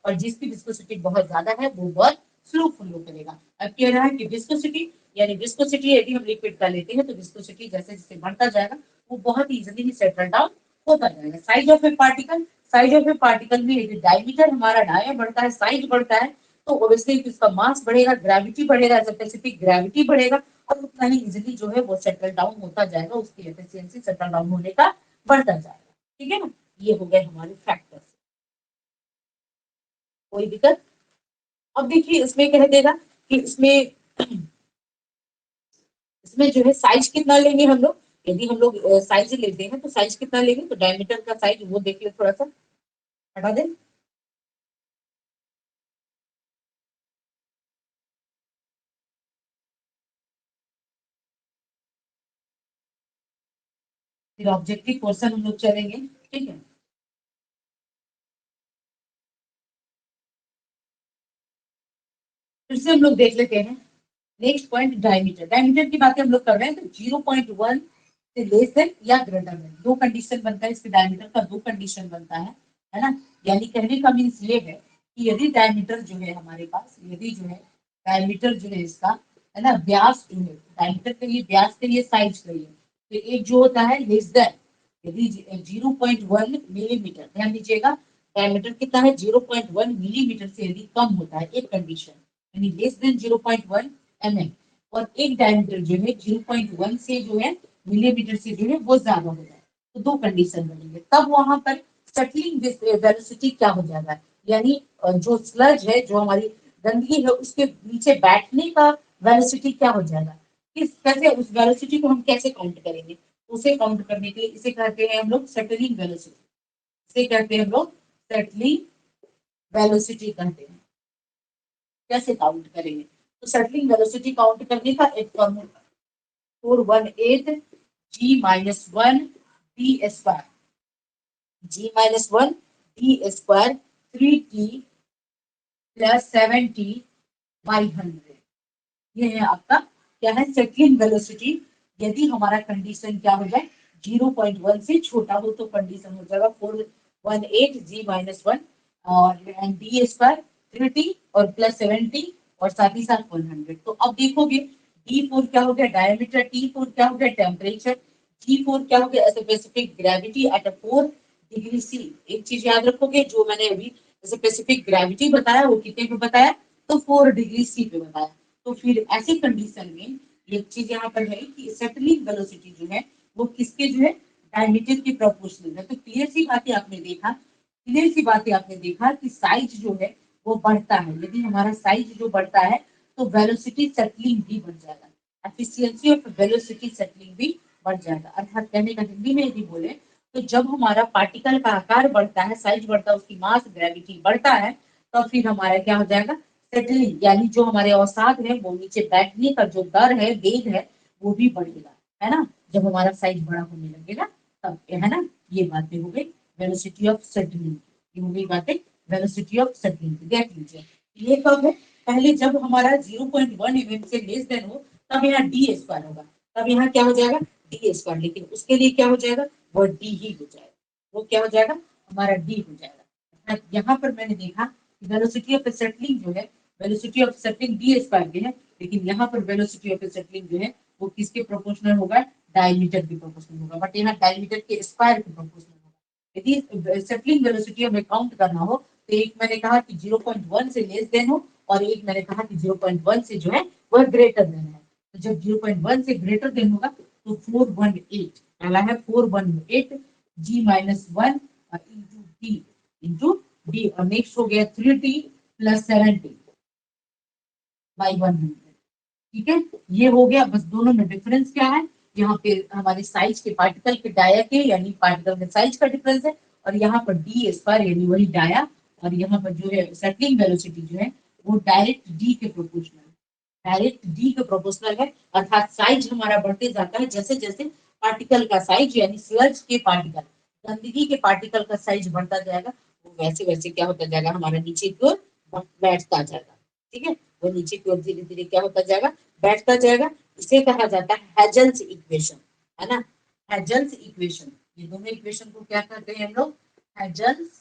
और जिसकी विस्कोसिटी बहुत ज्यादा है वो बहुत स्लो फ्लो करेगा। अब कह रहा है कि विस्कोसिटी यानी विस्कोसिटी यदि हम लिक्विड का लेते हैं तो विस्कोसिटी जैसे जैसे बढ़ता जाएगा वो बहुत इजीली सेटल डाउन होता जाएगा। Size of A particle, size of A particle में यदि डायमीटर हमारा डाया बढ़ता है, साइज बढ़ता है, तो ऑब्वियसली इसका मास बढ़ेगा, ग्रेविटी बढ़ेगा, स्पेसिफिक ग्रेविटी बढ़ेगा, और उतना ही इजीली जो है वो सेटल डाउन होता जाएगा, उसकी एफिशिएंसी सेटल डाउन होने का बढ़ता जाएगा, ठीक है ना। ये हो गए हमारे फैक्टर्स, कोई दिक्कत। अब देखिए इसमें कह देगा कि इसमें इसमें जो है साइज कितना लेंगे हम लोग, यदि हम लोग साइज लेते हैं तो साइज कितना लेंगे, तो डायमीटर का साइज वो देख ले थोड़ा सा, हटा दे, फिर ऑब्जेक्टिव पोर्शन हम लोग चलेंगे, ठीक है। फिर से हम लोग देख लेते हैं नेक्स्ट पॉइंट, डायमीटर, डायमीटर की बातें हम लोग कर रहे हैं, तो 0.1 से लेस देन या ग्रेटर देन, दो कंडीशन बनता है इसके डायमीटर का, दो कंडीशन बनता है ना, यानी कहने का मीन्स ये है कि यदि डायमीटर जो है हमारे पास, यदि जो है डायमीटर जो है इसका, है ना, व्यास जो है डायमीटर के लिए, व्यास के लिए, साइज के लिए, तो एक जो होता है लेस देन, यदि 0.1 मिलीमीटर, ध्यान दीजिएगा डायमीटर कितना है, 0.1 मिलीमीटर से यदि कम होता है, एक कंडीशन यानी लेस देन 0.1 mm, और एक डायमीटर जो है 0.1 से जो है मिलीमीटर से जो है वो ज्यादा हो जाए, तो दो कंडीशन बनेंगे, तब वहां पर सेटलिंग वेलोसिटी क्या हो जाएगा, यानी जो स्लज है, जो हमारी गंदगी है, उसके नीचे बैठने का वेलोसिटी क्या हो जाएगा, किस कैसे उस वेलोसिटी को हम कैसे काउंट करेंगे, उसे काउंट करने के लिए इसे कहते हैं हम लोग सेटलिंग वेलोसिटी, इसे कहते हैं हम लोग सेटलिंग वेलोसिटी कहते हैं। कैसे काउंट करेंगे, तो सेटलिंग वेलोसिटी काउंट करने का एक formula 418 g minus 1 D square, g minus 1 D square 3t plus 7t by 100, ये है आपका क्या है सेटलिंग वेलोसिटी। यदि हमारा कंडीशन क्या हो जाए 0.1 से छोटा हो तो कंडीशन हो जाएगा 418 g माइनस 1 और डी स्क्वायर 3t और प्लस 7t और साथ ही साथ 100। तो अब देखोगे D4 क्या हो गया डायमीटर, T4 क्या हो गया टेम्परेचर, G4 क्या हो गया specific gravity eight 4 degree C। एक चीज याद रखोगे, जो मैंने अभी स्पेसिफिक ग्रेविटी बताया वो कितने पे बताया, तो 4 डिग्री C पे बताया। तो फिर ऐसी कंडीशन में एक चीज यहाँ पर है कि सेटलिंग वेलोसिटी जो है वो किसके जो है डायमीटर के प्रोपोर्शनल है। तो क्लियर सी बातें आपने देखा, क्लियर सी बातें आपने देखा कि साइज जो है वो बढ़ता है, यदि हमारा साइज जो बढ़ता है तो वेलोसिटी सेटलिंग भी बढ़ जाएगा, एफिशिएंसी ऑफ वेलोसिटी सेटलिंग भी बढ़ जाएगा। अर्थात कहने का हिंदी में यदि बोले तो जब हमारा पार्टिकल का आकार बढ़ता है, साइज बढ़ता है, उसकी मास ग्रेविटी बढ़ता है, तो फिर हमारा क्या हो जाएगा सेटलिंग, यानी जो हमारे अवसाद है वो नीचे बैठने का जो दर है, वेग है, वो भी बढ़ेगा, है ना, जब हमारा साइज बड़ा होने लगेगा तब, है ना। ये बातें हो गई वेलोसिटी ऑफ सेटलिंग, ये हो गई बातें वेलोसिटी ऑफ सेटलिंग। देख लीजिए ये कब है, पहले जब हमारा 0.1 mm से लेस देन हो तब यहाँ डी स्क्वायर होगा, तब यहाँ क्या हो जाएगा डी स्क्वायर, लेकिन उसके लिए क्या हो जाएगा वो डी ही हो जाएगा, वो क्या हो जाएगा हमारा डी हो जाएगा। यहाँ पर मैंने देखा वेलोसिटी ऑफ सेटलिंग जो है, velocity of settling D square की है, लेकिन यहाँ पर वेलोसिटी ऑफ सेटलिंग जो है वो किसके प्रोपोर्शनल होगा, डायमीटर के प्रोपोर्शनल होगा, बट यहाँ डायमीटर के स्क्वायर के प्रोपोर्शनल होगा। यदि सेटलिंग वेलोसिटी हमें काउंट करना हो तो एक मैंने कहा कि 0.1 से लेस देन हो और एक मैंने कहा कि 0.1 से जो है वह ग्रेटर देन है। तो जब 0.1 से ग्रेटर देन होगा तो 418 पहला है 418 g माइनस 1 इंटू डी और नेक्स्ट हो गया 3t प्लस 7t बाई 100। ठीक है, ये हो गया, बस दोनों में डिफरेंस क्या है, यहाँ पे हमारे साइज के पार्टिकल के डाया के यानी पार्टिकल के साइज का डिफरेंस है, और यहाँ पर डी स्क्वायर यानी वही डाया, और यहाँ पर जो है सेटलिंग वेलोसिटी जो है वो डायरेक्ट डी के प्रोपोर्शनल है, डायरेक्ट डी के प्रोपोर्शनल है। अर्थात साइज हमारा बढ़ते जाता है जैसे जैसे पार्टिकल का साइज यानी स्लज के पार्टिकल, गंदगी के पार्टिकल का साइज बढ़ता जाएगा, वो वैसे वैसे क्या होता जाएगा हमारा नीचे की ओर बैठता जाएगा। ठीक है, वो नीचे की ओर धीरे धीरे क्या होता जाएगा बैठता जाएगा। इसे कहा जाता है हेजल्स इक्वेशन, है ना, हेजल्स इक्वेशन। ये दोनों इक्वेशन को क्या कहते हैं हम लोग, हेजल्स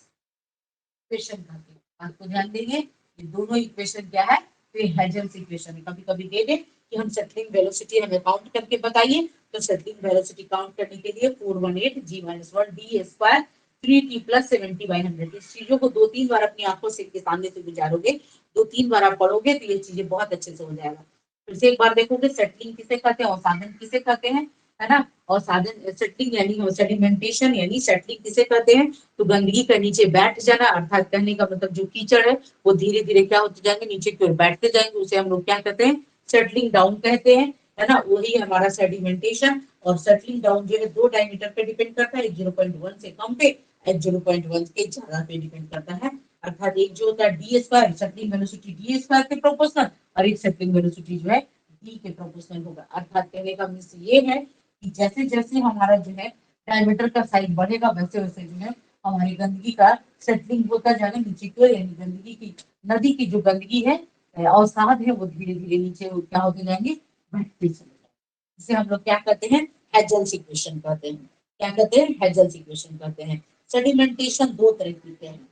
इक्वेशन कहते हैं। आपको ध्यान देंगे ये दोनों इक्वेशन क्या है, तो ये हेजल्स इक्वेशन है। कभी कभी दे दे कि हम सेटलिंग वेलोसिटी हमें काउंट करके बताइए, तो सेटलिंग वेलोसिटी काउंट करने के लिए 418 g minus 1 D square 3t plus 70 by 100। इस चीजों को 2-3 बार अपनी आंखों से के सामने से गुजारोगे, 2-3 बार आप पढ़ोगे तो ये चीजें बहुत अच्छे से हो जाएगा। फिर से एक बार देखोगे सेटलिंग किसे कहते हैं और साधन किसे कहते हैं, है ना। और साधन सेटलिंग यानी सेडिमेंटेशन यानी सेटलिंग किसे कहते हैं, तो गंदगी का नीचे बैठ जाना, अर्थात कहने का मतलब जो कीचड़ है वो धीरे धीरे क्या होते जाएंगे नीचे की ओर बैठते जाएंगे, उसे हम लोग क्या कहते हैं सेटलिंग डाउन कहते हैं, है ना, वही हमारा सेडिमेंटेशन। और सेटलिंग डाउन जो है दो डायमीटर पे डिपेंड करता है, 0.1 से कम पे, एक 0.1 के ज्यादा पे डिपेंड करता है। अर्थात एक जो होता है D square settling velocity D square के प्रोपोर्शनल, और एक सेटलिंग वेलोसिटी जो है डी के प्रोपोर्शनल होगा। अर्थात कहने का मीन्स ये है कि जैसे जैसे हमारा जो है डायमीटर का साइज बढ़ेगा वैसे वैसे जो है हमारी गंदगी का सेटलिंग होता जाएगा नीचे की ओर, यानी गंदगी की नदी की जो गंदगी है अवसाद है वो धीरे धीरे नीचे क्या होते जाएंगे बढ़ते चले जाएंगे। इसे हम लोग क्या कहते हैं हेजल्स इक्वेशन कहते हैं। क्या कहते हैं हेजल्स इक्वेशन कहते हैं। सेडिमेंटेशन दो तरह के हैं,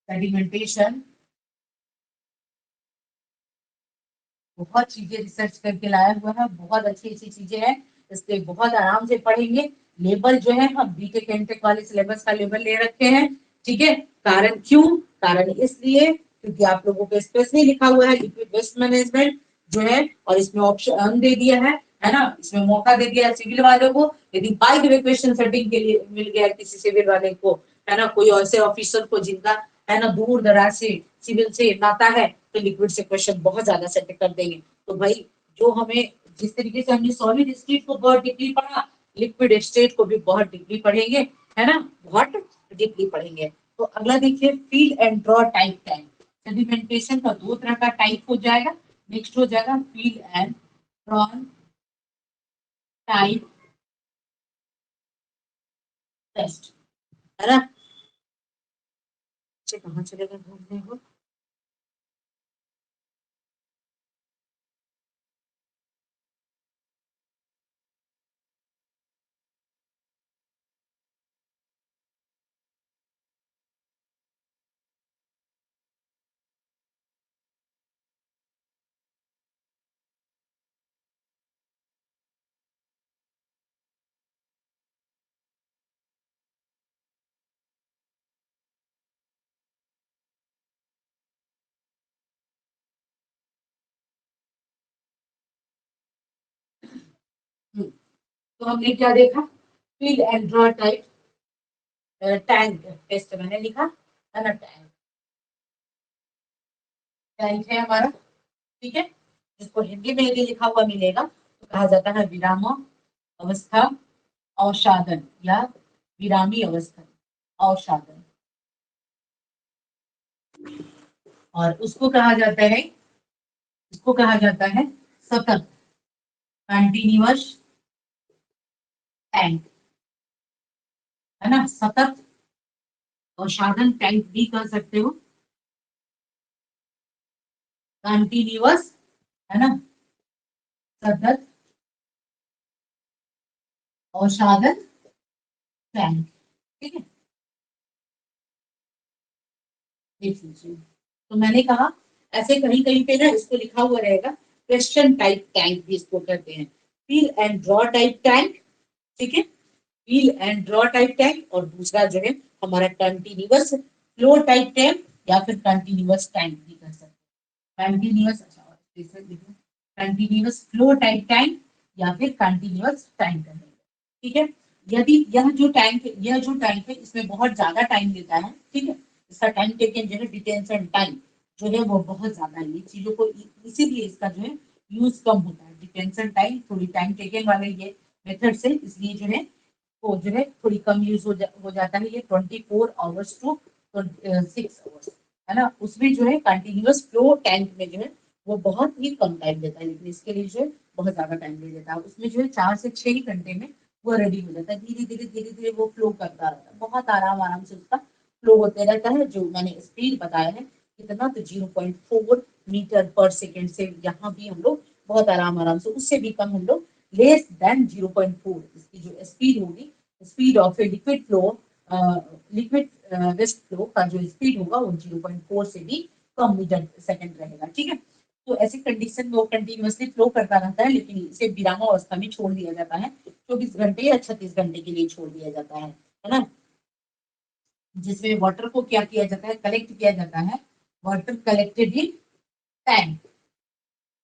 सेडिमेंटेशन बहुत चीजें रिसर्च करके लाया हुआ है, बहुत अच्छी अच्छी चीजें हैं, इसलिए बहुत आराम से पढ़ेंगे। लेवल जो है हम बीटेक एमटेक वाले सिलेबस का लेवल ले रखे हैं। ठीक है, कारण क्यों, कारण इसलिए क्योंकि आप लोगों को स्पेशली लिखा हुआ है लिक्विड वेस्ट मैनेजमेंट जो है, और इसमें ऑप्शन दे दिया है है ना, इसमें मौका दे दिया सिविल वालों को। यदि by the way question setting के लिए मिल गया किसी सिविल वाले को, है ना, कोई ऐसे ऑफिसर को जिनका, है ना, दूर दराज से सिविल से नाता है, तो लिक्विड से क्वेश्चन बहुत ज्यादा सेट कर देंगे। तो भाई जो हमें, जिस तरीके से हमने सॉलिड स्टेट को बहुत डीपली पढ़ा, लिक्विड स्टेट को भी बहुत डीपली पढ़ेंगे, है ना, बहुत डीपली पढ़ेंगे। तो अगला देखिए, feel and draw type tank. Sedimentation का दो तरह का टाइप हो जाएगा। नेक्स्ट हो जाएगा fill and drawn type test, है ना। कहाँ चले गए घूमने को। तो हमने क्या देखा, fill and draw type tank test मैंने लिखा, है ना, टैंक, टैंक है हमारा, ठीक है, जिसको हिंदी में यदि लिखा हुआ मिलेगा तो कहा जाता है विराम अवस्था अवसादन, या विरामी अवस्था अवसादन। और उसको कहा जाता है, इसको कहा जाता है सतत कंटिन्यूअस टैंक, है ना, सतत अवसादन टैंक भी कह सकते हो, कंटिन्यूअस, है ना, सतत अवसादन टैंक, ठीक है, देख लीजिए। तो मैंने कहा ऐसे कहीं कहीं पे ना इसको लिखा हुआ रहेगा, क्वेश्चन टाइप टैंक भी इसको कहते हैं, feel and draw type tank, ठीक है, feel and draw type tank. और दूसरा जो है हमारा कंटिन्यूअस फ्लो टाइप टैंक, या फिर कंटिन्यूअस टैंक भी कर सकते हैं, कंटिन्यूअस, अच्छा कंटिन्यूअस फ्लो टाइप टैंक, या फिर कंटिन्यूअस टैंक, ठीक है। यदि यह जो टैंक है इसमें बहुत ज्यादा टाइम लेता है, ठीक है, इसका टाइम टेकन जो है, डिटेंशन टाइम जो है वो बहुत ज्यादा है, ये चीजों को इसीलिए इसका जो है यूज कम होता है, डिटेंशन टाइम थोड़ी टाइम टेकन वाले ये मेथड से, इसलिए जो है वो जो है थोड़ी कम यूज हो जाता है। ये 24 आवर्स टू 6 आवर्स, है ना, उसमें जो है कंटिन्यूअस फ्लो टैंक में जो है वो बहुत ही कम टाइम देता है, लेकिन इसके लिए जो है बहुत ज्यादा टाइम ले लेता है। उसमें जो है 4 से 6 घंटे में वो रेडी हो जाता है, धीरे धीरे वो फ्लो करता रहता है, बहुत आराम आराम से उसका फ्लो होते रहता है। जो मैंने स्पीड बताया है कितना, तो 0.4 मीटर पर सेकेंड से यहाँ भी हम लोग बहुत आराम आराम से, उससे भी कम हम लोग लेस देन 0.4 इसकी जो स्पीड होगी, speed of a liquid flow, liquid waste flow का जो स्पीड होगा वो 0.4 से भी कम मीटर सेकेंड रहेगा, ठीक है। तो ऐसी कंडीशन में वो कंटिन्यूअसली फ्लो करता रहता है, लेकिन इसे विरामावस्था में छोड़ दिया जाता है, 24 घंटे या 36 घंटे के लिए छोड़ दिया जाता है ना, जिसमें वाटर को क्या किया जाता है, कलेक्ट किया जाता है, वाटर कलेक्टेड इन टैंक।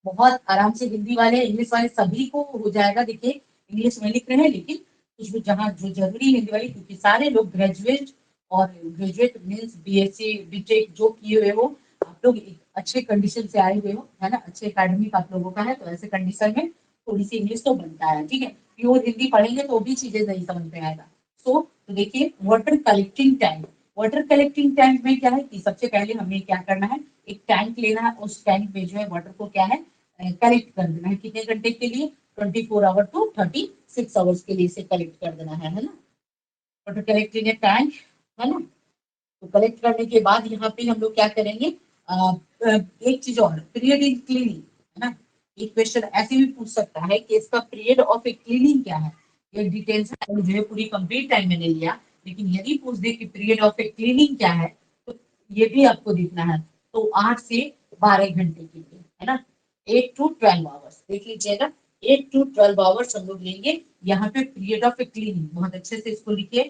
बहुत आराम से हिंदी वाले इंग्लिश वाले सभी को हो जाएगा, देखिए इंग्लिश में लिख रहे हैं, लेकिन कुछ जहाँ जो जरूरी हिंदी वाली, क्योंकि सारे लोग ग्रेजुएट, और ग्रेजुएट मीन्स बीएससी बीटेक जो किए हुए हो, आप लोग एक अच्छे कंडीशन से आए हुए हो, है ना, अच्छे एकेडमिक आप लोगों का है, तो ऐसे कंडीशन में थोड़ी सी इंग्लिश तो बनता है, ठीक है, प्योर हिंदी पढ़ेंगे तो भी चीजें नहीं समझ में आएगा। तो देखिए water collecting tank, water collecting tank में क्या है कि सबसे पहले हमें क्या करना है, एक टैंक लेना है, उस टैंक में जो है वाटर को क्या है कलेक्ट कर देना है, कितने घंटे के लिए, 24 आवर टू 36 आवर्स के लिए इसे कलेक्ट कर देना है ना, वाटर कलेक्टिंग टैंक, है ना। तो कलेक्ट करने के बाद यहाँ पे हम लोग क्या करेंगे, एक चीज और, पीरियड इन क्लीनिंग, है ना, एक क्वेश्चन ऐसे भी पूछ सकता है कि इसका पीरियड ऑफ ए क्लीनिंग क्या है। ये डिटेल्स जो है पूरी कंप्लीट टाइम मैंने लिया, लेकिन यदि पूछ दे कि पीरियड ऑफ ए क्लीनिंग क्या है, तो ये भी आपको देखना है। तो 8 से 12 घंटे के लिए, है ना, 8 to 12 आवर्स, देख लीजिएगा, 8 to 12 आवर्स हम लोग लेंगे यहाँ पे पीरियड ऑफ ए क्लीनिंग, बहुत अच्छे से इसको लिखिए,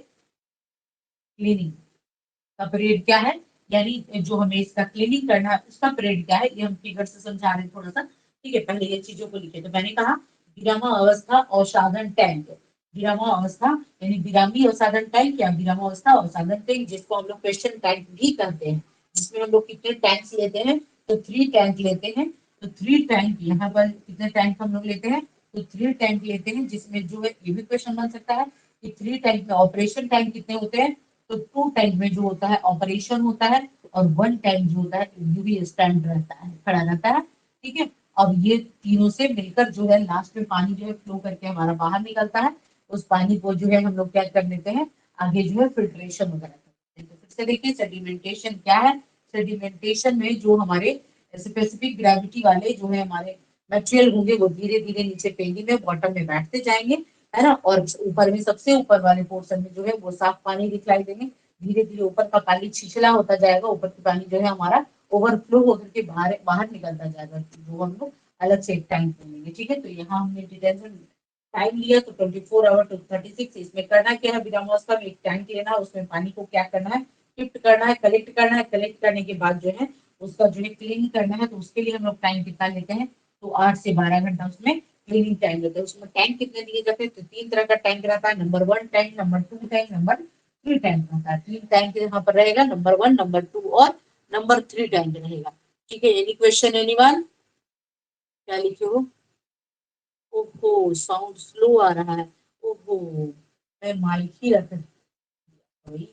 क्लीनिंग का पीरियड क्या है, यानी जो हमें इसका क्लीनिंग करना है उसका पीरियड क्या है, ये हम फिगर से समझा रहे हैं थोड़ा सा, ठीक है, पहले ये चीजों को लिखे। तो मैंने कहा विरामा अवस्था अवसाधन टैंक। विरामा अवस्था यानी विरामी अवसाधन टैंक या विरामा अवस्था अवसाधन टैंक, जिसको हम लोग क्वेश्चन टैंक भी कहते हैं, जिसमें हम लोग कितने टैंक्स लेते हैं, तो 3 टैंक लेते हैं। तो 3 टैंक, यहाँ पर कितने टैंक हम लोग लेते हैं, तो 3 टैंक लेते हैं, जिसमें जो है ये भी क्वेश्चन बन सकता है कि 3 टैंक में ऑपरेशन टैंक कितने होते हैं, तो 2 टैंक में जो होता है ऑपरेशन होता है, और 1 टैंक जो होता है यूवी स्टैंड रहता है, खड़ा रहता है। ठीक है, अब ये तीनों से मिलकर जो है लास्ट में पानी जो है फ्लो करके हमारा बाहर निकलता है। उस पानी को जो है हम लोग क्या कर लेते हैं, आगे जो है फिल्ट्रेशन वगैरह करते हैं। तो फिर से देखिए सेडिमेंटेशन क्या है। सेडिमेंटेशन में जो हमारे स्पेसिफिक ग्रेविटी वाले जो है हमारे मटेरियल होंगे, वो धीरे धीरे नीचे पेंगी में बॉटम में बैठते जाएंगे, है ना, और ऊपर में सबसे ऊपर वाले पोर्शन में जो है वो साफ पानी दिखलाई देंगे। धीरे धीरे ऊपर का पानी छिछला होता जाएगा, ऊपर का पानी जो है हमारा ओवरफ्लो होकर के बाहर बाहर निकलता जाएगा, जो हम लोग अलग से एक टाइम लेंगे। ठीक है, तो यहाँ हमने डिटेंशन टाइम लिया, तो 24 आवर टू 36। इसमें करना क्या है, विरामावस्था में एक टैंक लेना है, उसमें पानी को क्या करना है, शिफ्ट करना है, कलेक्ट करना है। कलेक्ट करने के बाद जो है उसका जो है क्लीन करना है, तो उसके लिए हम लोग टाइम कितना लेते हैं, तो 8 से 12 घंटा उसमें क्लीनिंग टाइम लेते हैं। उसमें टैंक कितने दिए जाते हैं, तो 3 तरह का टैंक रहता है, number 1 tank, number 2 tank, number 3 tank रहता है। 3 टैंक यहाँ पर रहेगा, नंबर 1, नंबर 2 और नंबर 3 टैंक रहेगा। ठीक है, एनी क्वेश्चन एनीवन, क्या लिखे हो? ओहो, साउंड स्लो आ रहा है। ओहो, मैं माइक ही रख भाई,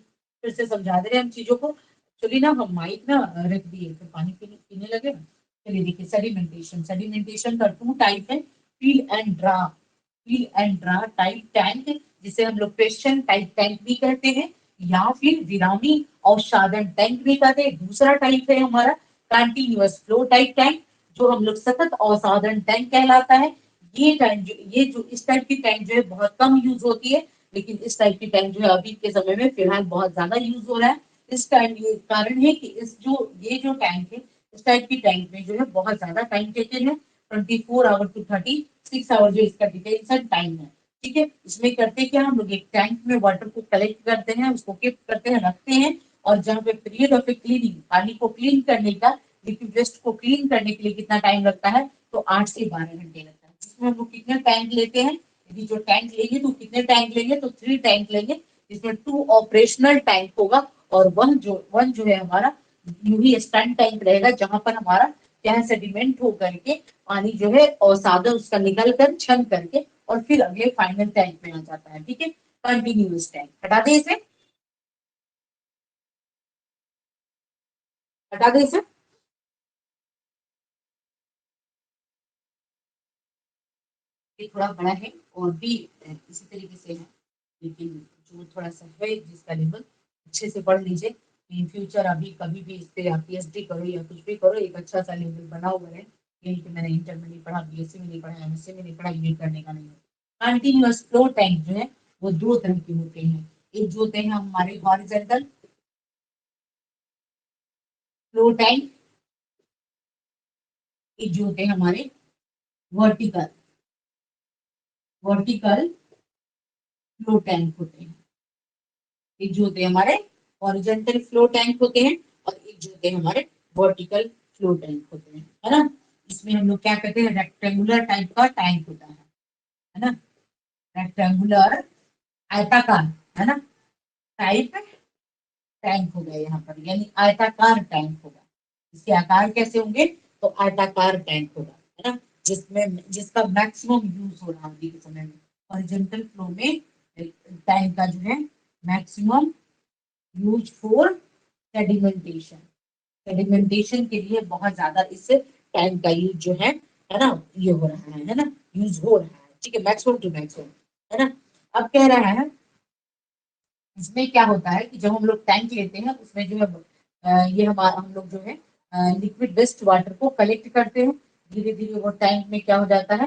फिर से समझा दे रहे हैं हम चीजों को। चलिए ना, हम माइक ना रख दिए, फिर पानी पीने पीने लगे ना। चलिए देखिए, सेडिमेंटेशन। सेडिमेंटेशन का 2 टाइप है, feel and draw. Feel and draw type tank, जिसे हम लोग क्वेश्चन टाइप टैंक भी कहते हैं, या फिर विरामी अवसादन टैंक भी कहते हैं। दूसरा टाइप है हमारा कंटिन्यूअस फ्लो टाइप टैंक, जो हम लोग सतत अवसादन टैंक कहलाता है। ये टैंक ये जो इस टाइप की टैंक जो है बहुत कम यूज होती है, लेकिन इस टाइप की टैंक जो है अभी के समय में फिलहाल बहुत ज्यादा यूज हो रहा है। इस टाइम ये कारण है कि इस जो ये जो टैंक है, इस टाइप की टैंक में जो है बहुत ज्यादा टाइम टेकन है। 24 आवर टू 36 आवर जो इसका डिटेंशन टाइम है। ठीक है, इसमें करते क्या, हम लोग एक टैंक में वाटर को कलेक्ट करते हैं, उसको कीप करते हैं, रखते हैं, और जहाँ पे पीरियड ऑफ क्लीनिंग, पानी को क्लीन करने का, लिक्विड वेस्ट को क्लीन करने के लिए कितना टाइम लगता है, तो 8 से 12 घंटे लगता है। जिसमें हम लोग कितने टैंक लेते हैं, यदि जो टैंक लेंगे तो कितने टैंक लेंगे, तो 3 टैंक लेंगे, जिसमें 2 ऑपरेशनल टैंक होगा, और वन जो है हमारा यूवी स्टैंड टैंक रहेगा, जहां पर हमारा क्या है, सेडिमेंट हो करके पानी जो है और सादा उसका निकल कर छन करके और फिर अगले फाइनल टैंक में आ जाता है। ठीक है, कंटिन्यूअस टैंक। हटा दे इसे, हटा दे इसे। ये थोड़ा बड़ा है और भी इसी तरीके से है, लेकिन जो थोड़ा सा है जिसका लेवल, अच्छे से पढ़ लीजिए। इन फ्यूचर अभी कभी भी इस पे आप पीएचडी करो या कुछ भी करो, एक अच्छा सा लेवल बना हुआ है। यही कि मैंने इंटर में नहीं पढ़ा, बीएससी में नहीं पढ़ा, एमएससी में नहीं पढ़ा, ये करने का नहीं है। कंटिन्यूअस फ्लो टैंक जो है वो 2 तरह के होते हैं। एक जो होते हैं हमारे हॉरिजेंटल फ्लो टैंक, एक जो होते हैं हमारे वर्टिकल वर्टिकल फ्लो टैंक होते हैं। एक जो होते हैं हमारे हॉरिजॉन्टल फ्लो टैंक होते हैं, और एक जो होते हैं हमारे वर्टिकल फ्लो टैंक होते हैं, है ना। इसमें हम लोग क्या कहते हैं, रेक्टेंगुलर टाइप का टैंक होता है ना, रेक्टेंगुलर, आयताकार, है ना, टाइप टैंक होगा यहाँ पर, यानी आयताकार टैंक होगा। इसके आकार कैसे होंगे, तो आयताकार टैंक होगा, है ना, जिसमें जिसका मैक्सिमम यूज हो रहा है अभी के समय में। हॉरिजॉन्टल फ्लो में टैंक का जो है maximum use for sedimentation. Sedimentation के लिए बहुत ज्यादा इस टैंक का यूज जो है ना, ये हो रहा है ना, यूज हो रहा है। ठीक है, मैक्सिमम टू मैक्सिमम, है ना। अब कह रहा है इसमें क्या होता है कि जब हम लोग टैंक लेते हैं, उसमें जो है ये हमारा हम लोग जो है लिक्विड वेस्ट वाटर को कलेक्ट करते हैं। धीरे धीरे वो टैंक में क्या हो जाता है,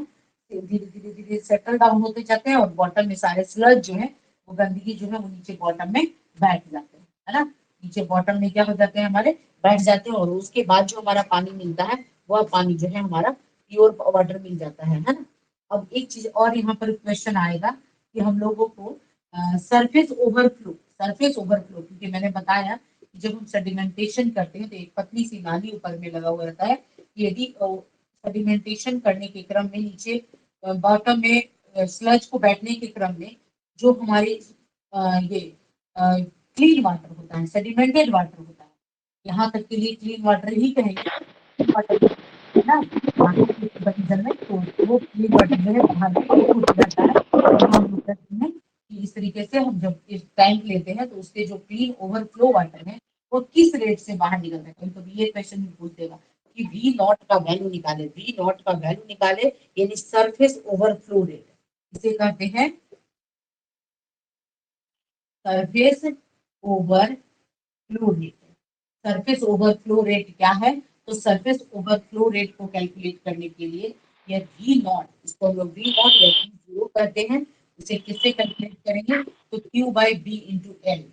धीरे धीरे धीरे सेटल डाउन होते जाते हैं, और बॉटम में सारे स्लज जो है, वो गंदगी जो है वो नीचे बॉटम में बैठ जाते हैं, है ना। नीचे बॉटम में क्या हो जाते हैं हमारे, बैठ जाते हैं, और उसके बाद जो हमारा पानी मिलता है, वह पानी जो है हमारा प्योर वाटर मिल जाता है ना। अब एक चीज और यहाँ पर क्वेश्चन आएगा कि हम लोगों को सरफेस ओवरफ्लो, सरफेस ओवरफ्लो, क्योंकि मैंने बताया कि जब हम सेडिमेंटेशन करते हैं तो एक पतली सी नाली ऊपर में लगा हुआ रहता है। यदि सेडिमेंटेशन करने के क्रम में नीचे बॉटम में स्लज को बैठने के क्रम में जो हमारे ये क्लीन वाटर होता है, सेडिमेंटेड वाटर होता है, यहाँ तक के लिए क्लीन वाटर ही कहेंगे वाटर, है ना, वाटर की कंडीशन में, तो वो क्लीन वाटर जो है बाहर आउटपुट जाता है। और हम लोग कहते हैं कि इस तरीके से हम जब इस टैंक लेते हैं तो उसके जो क्लीन ओवरफ्लो वाटर है वो किस रेट से बाहर निकलता है। कभी कभी ये क्वेश्चन भी पूछ देगा कि वी नॉट का वैल्यू निकाले, वी नॉट का वैल्यू निकाले यानी सरफेस ओवरफ्लो रेट, इसे कहते हैं surface overflow rate. Surface overflow rate क्या है, तो सरफेस ओवरफ्लो रेट को कैलकुलेट करने के लिए या वी नॉट, इसको हम लोग वी नॉट या वी जीरो कहते हैं, इसे किससे कैलकुलेट करेंगे, तो Q by B into L.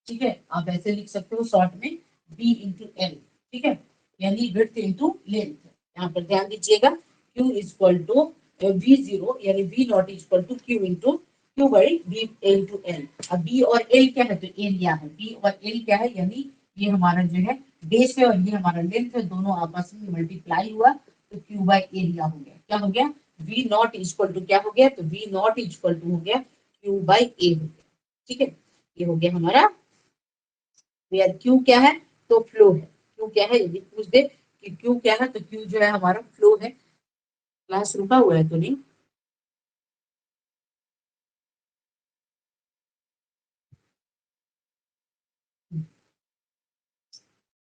ठीक है, आप ऐसे लिख सकते हो शॉर्ट में बी इंटू एल। ठीक है, यानी विड्थ इंटू लेंथ। यहाँ पर ध्यान दीजिएगा, Q is equal to V zero यानी V not is equal to Q into Q by B into L. अब बी और एल क्या है, तो एरिया है, बी और एल क्या है, यानी ये हमारा जो है बेस है और ये हमारा लेंथ है, दोनों आपस में मल्टीप्लाई हुआ तो क्यू बाई एरिया हो गया। क्या हो गया, वी नॉट इक्वल टू क्या हो गया, तो वी नॉट इक्वल टू हो गया क्यू बाई ए हो गया। ठीक है, ये हो गया हमारा, यार क्यू क्या है, तो फ्लो है। क्यू क्या है, यदि पूछ दे कि क्यू क्या है, तो क्यू जो है हमारा फ्लो है। क्लास रुका हुआ है तो नहीं,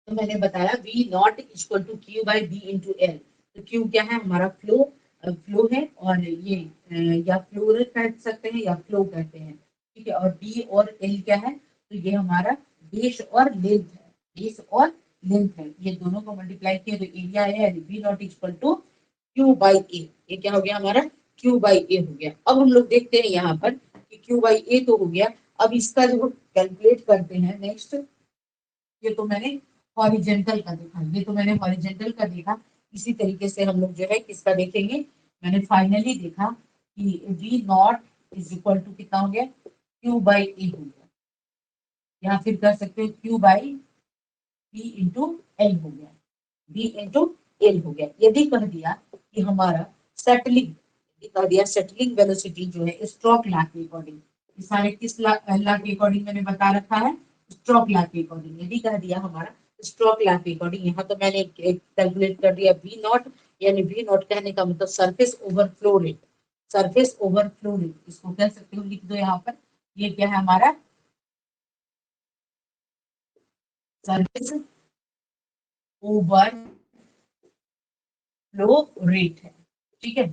तो मैंने बताया V not equal to Q by B into L. तो क्यू क्या है, हमारा फ्लो, फ्लो है, और ये या फ्लो कह सकते हैं या फ्लो कहते हैं। ठीक है, और बी और एल क्या है, तो ये हमारा बेस और लेंथ है, बेस और लेंथ है, ये दोनों को मल्टीप्लाई किया तो एरिया है, V not equal to Q by A. ये क्या हो गया हमारा, क्यू बाई ए हो गया। अब हम लोग देखते हैं यहाँ पर कि क्यू बाई ए तो हो गया, अब इसका जो कैलकुलेट करते हैं नेक्स्ट, ये तो मैंने हॉरिजेंटल का देखा, ये तो मैंने हॉरिजेंटल का देखा। इसी तरीके से हम लोग जो है किसका देखेंगे, मैंने फाइनली देखा कि V not is equal to कितना हो गया, क्यू बाई ए हो गया, या फिर कर सकते हो Q by B into L हो गया, बी इंटू एल हो गया। यदि कह दिया कि हमारा सेटलिंग, कह दिया सेटलिंग वेलोसिटी जो है स्ट्रोक लॉ के अकॉर्डिंग, ये सारे किस लॉ के अकॉर्डिंग मैंने बता रखा है, स्ट्रोक लॉ के अकॉर्डिंग। यदि कह दिया हमारा स्ट्रोक लॉ के अकॉर्डिंग, यहाँ तो मैंने कैलकुलेट कर दिया वी नॉट, यानी वी नॉट कहने का मतलब surface overflow rate, surface overflow rate इसको कह सकते हो, लिख दो यहाँ पर, ये क्या है हमारा सरफेस ओवरफ्लो रेट है। ठीक है,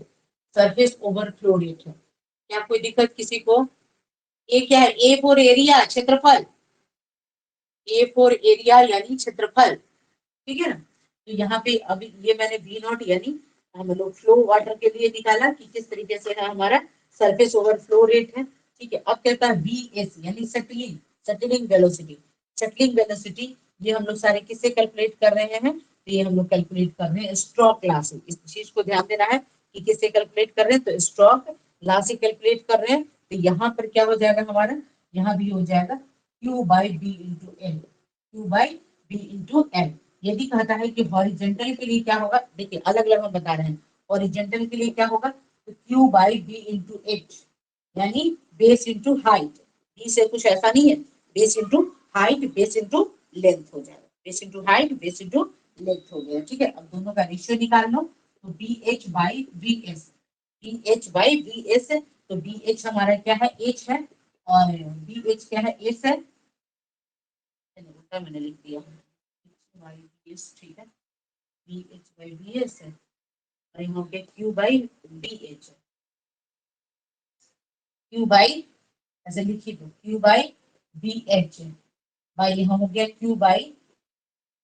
सरफेस ओवरफ्लो रेट है। क्या कोई दिक्कत किसी को, ए क्या है, ए फॉर एरिया क्षेत्रफल, ए फॉर एरिया यानी क्षेत्रफल। ठीक है ना, तो यहाँ पे अभी ये मैंने वी नॉट यानी हम लोग फ्लो वाटर के लिए निकाला कि किस तरीके से है हमारा सरफेस ओवरफ्लो रेट है। ठीक है, अब कहता है वी एस यानी settling, settling velocity, settling velocity, ये हम लोग सारे किससे कैलकुलेट कर रहे हैं, तो ये हम लोग कैलकुलेट कर रहे हैं स्ट्रोक लॉ से। इस चीज को ध्यान देना है कि किससे कैलकुलेट कर रहे हैं, तो स्ट्रोक लॉ से कैलकुलेट कर रहे हैं। तो यहाँ पर क्या हो जाएगा हमारा, यहाँ भी हो जाएगा Q by B into L, Q by B into L. यदि कहता है कि हॉरिजेंटल के लिए क्या होगा, देखिए अलग अलग हम बता रहे हैं, हॉरिजेंटल के लिए क्या होगा, तो Q by B into H, यानी बेस इंटू हाइट, बी से कुछ ऐसा नहीं है, base into height, base into length हो जाएगा, base into height, base into length हो गया। ठीक है, अब दोनों का रेशियो निकाल लो, तो B H by B S, B H by B S, तो बी एच हमारा क्या है, एच है, और बी एच क्या है, एस है, मैंने लिख दिया बाई बी एस। ठीक है, B H by B S है, और यहाँ हो गया Q by B H, Q by, ऐसे लिखिए तो Q by B H by, यहाँ हो गया क्यू बाई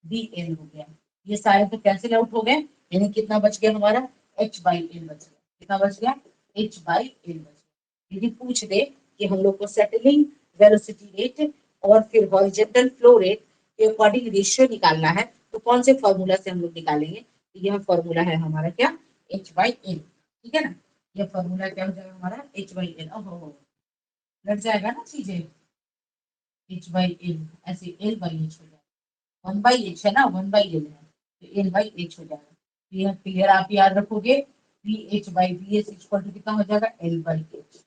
बी एल हो गया। ये सारे तो कैंसिल आउट हो गए, यानी कितना बच गया हमारा, एच बाई एल बच गया। कितना बच गया, एच बाई एल बच गया। यदि पूछ दे कि हम लोग को सेटलिंग वेलोसिटी रेट और फिर हॉरिजॉन्टल फ्लो रेट के अकॉर्डिंग रेशियो निकालना है, तो कौन से फॉर्मूला से हम लोग निकालेंगे, तो यह फॉर्मूला है हमारा क्या, एच बाई एल। ठीक है ना, यह फॉर्मूला क्या हो जाएगा हमारा, एच बाई एल। अब लग जाएगा ना चीजें, एच बाई एल, ऐसे एल बाई एच हो जाएगा, वन बाई एच है ना, वन बाई एल है, तो एल बाई एच हो जाएगा। क्लियर क्लियर, आप याद रखोगे, VH by VS equal to कितना हो जाएगा L by H।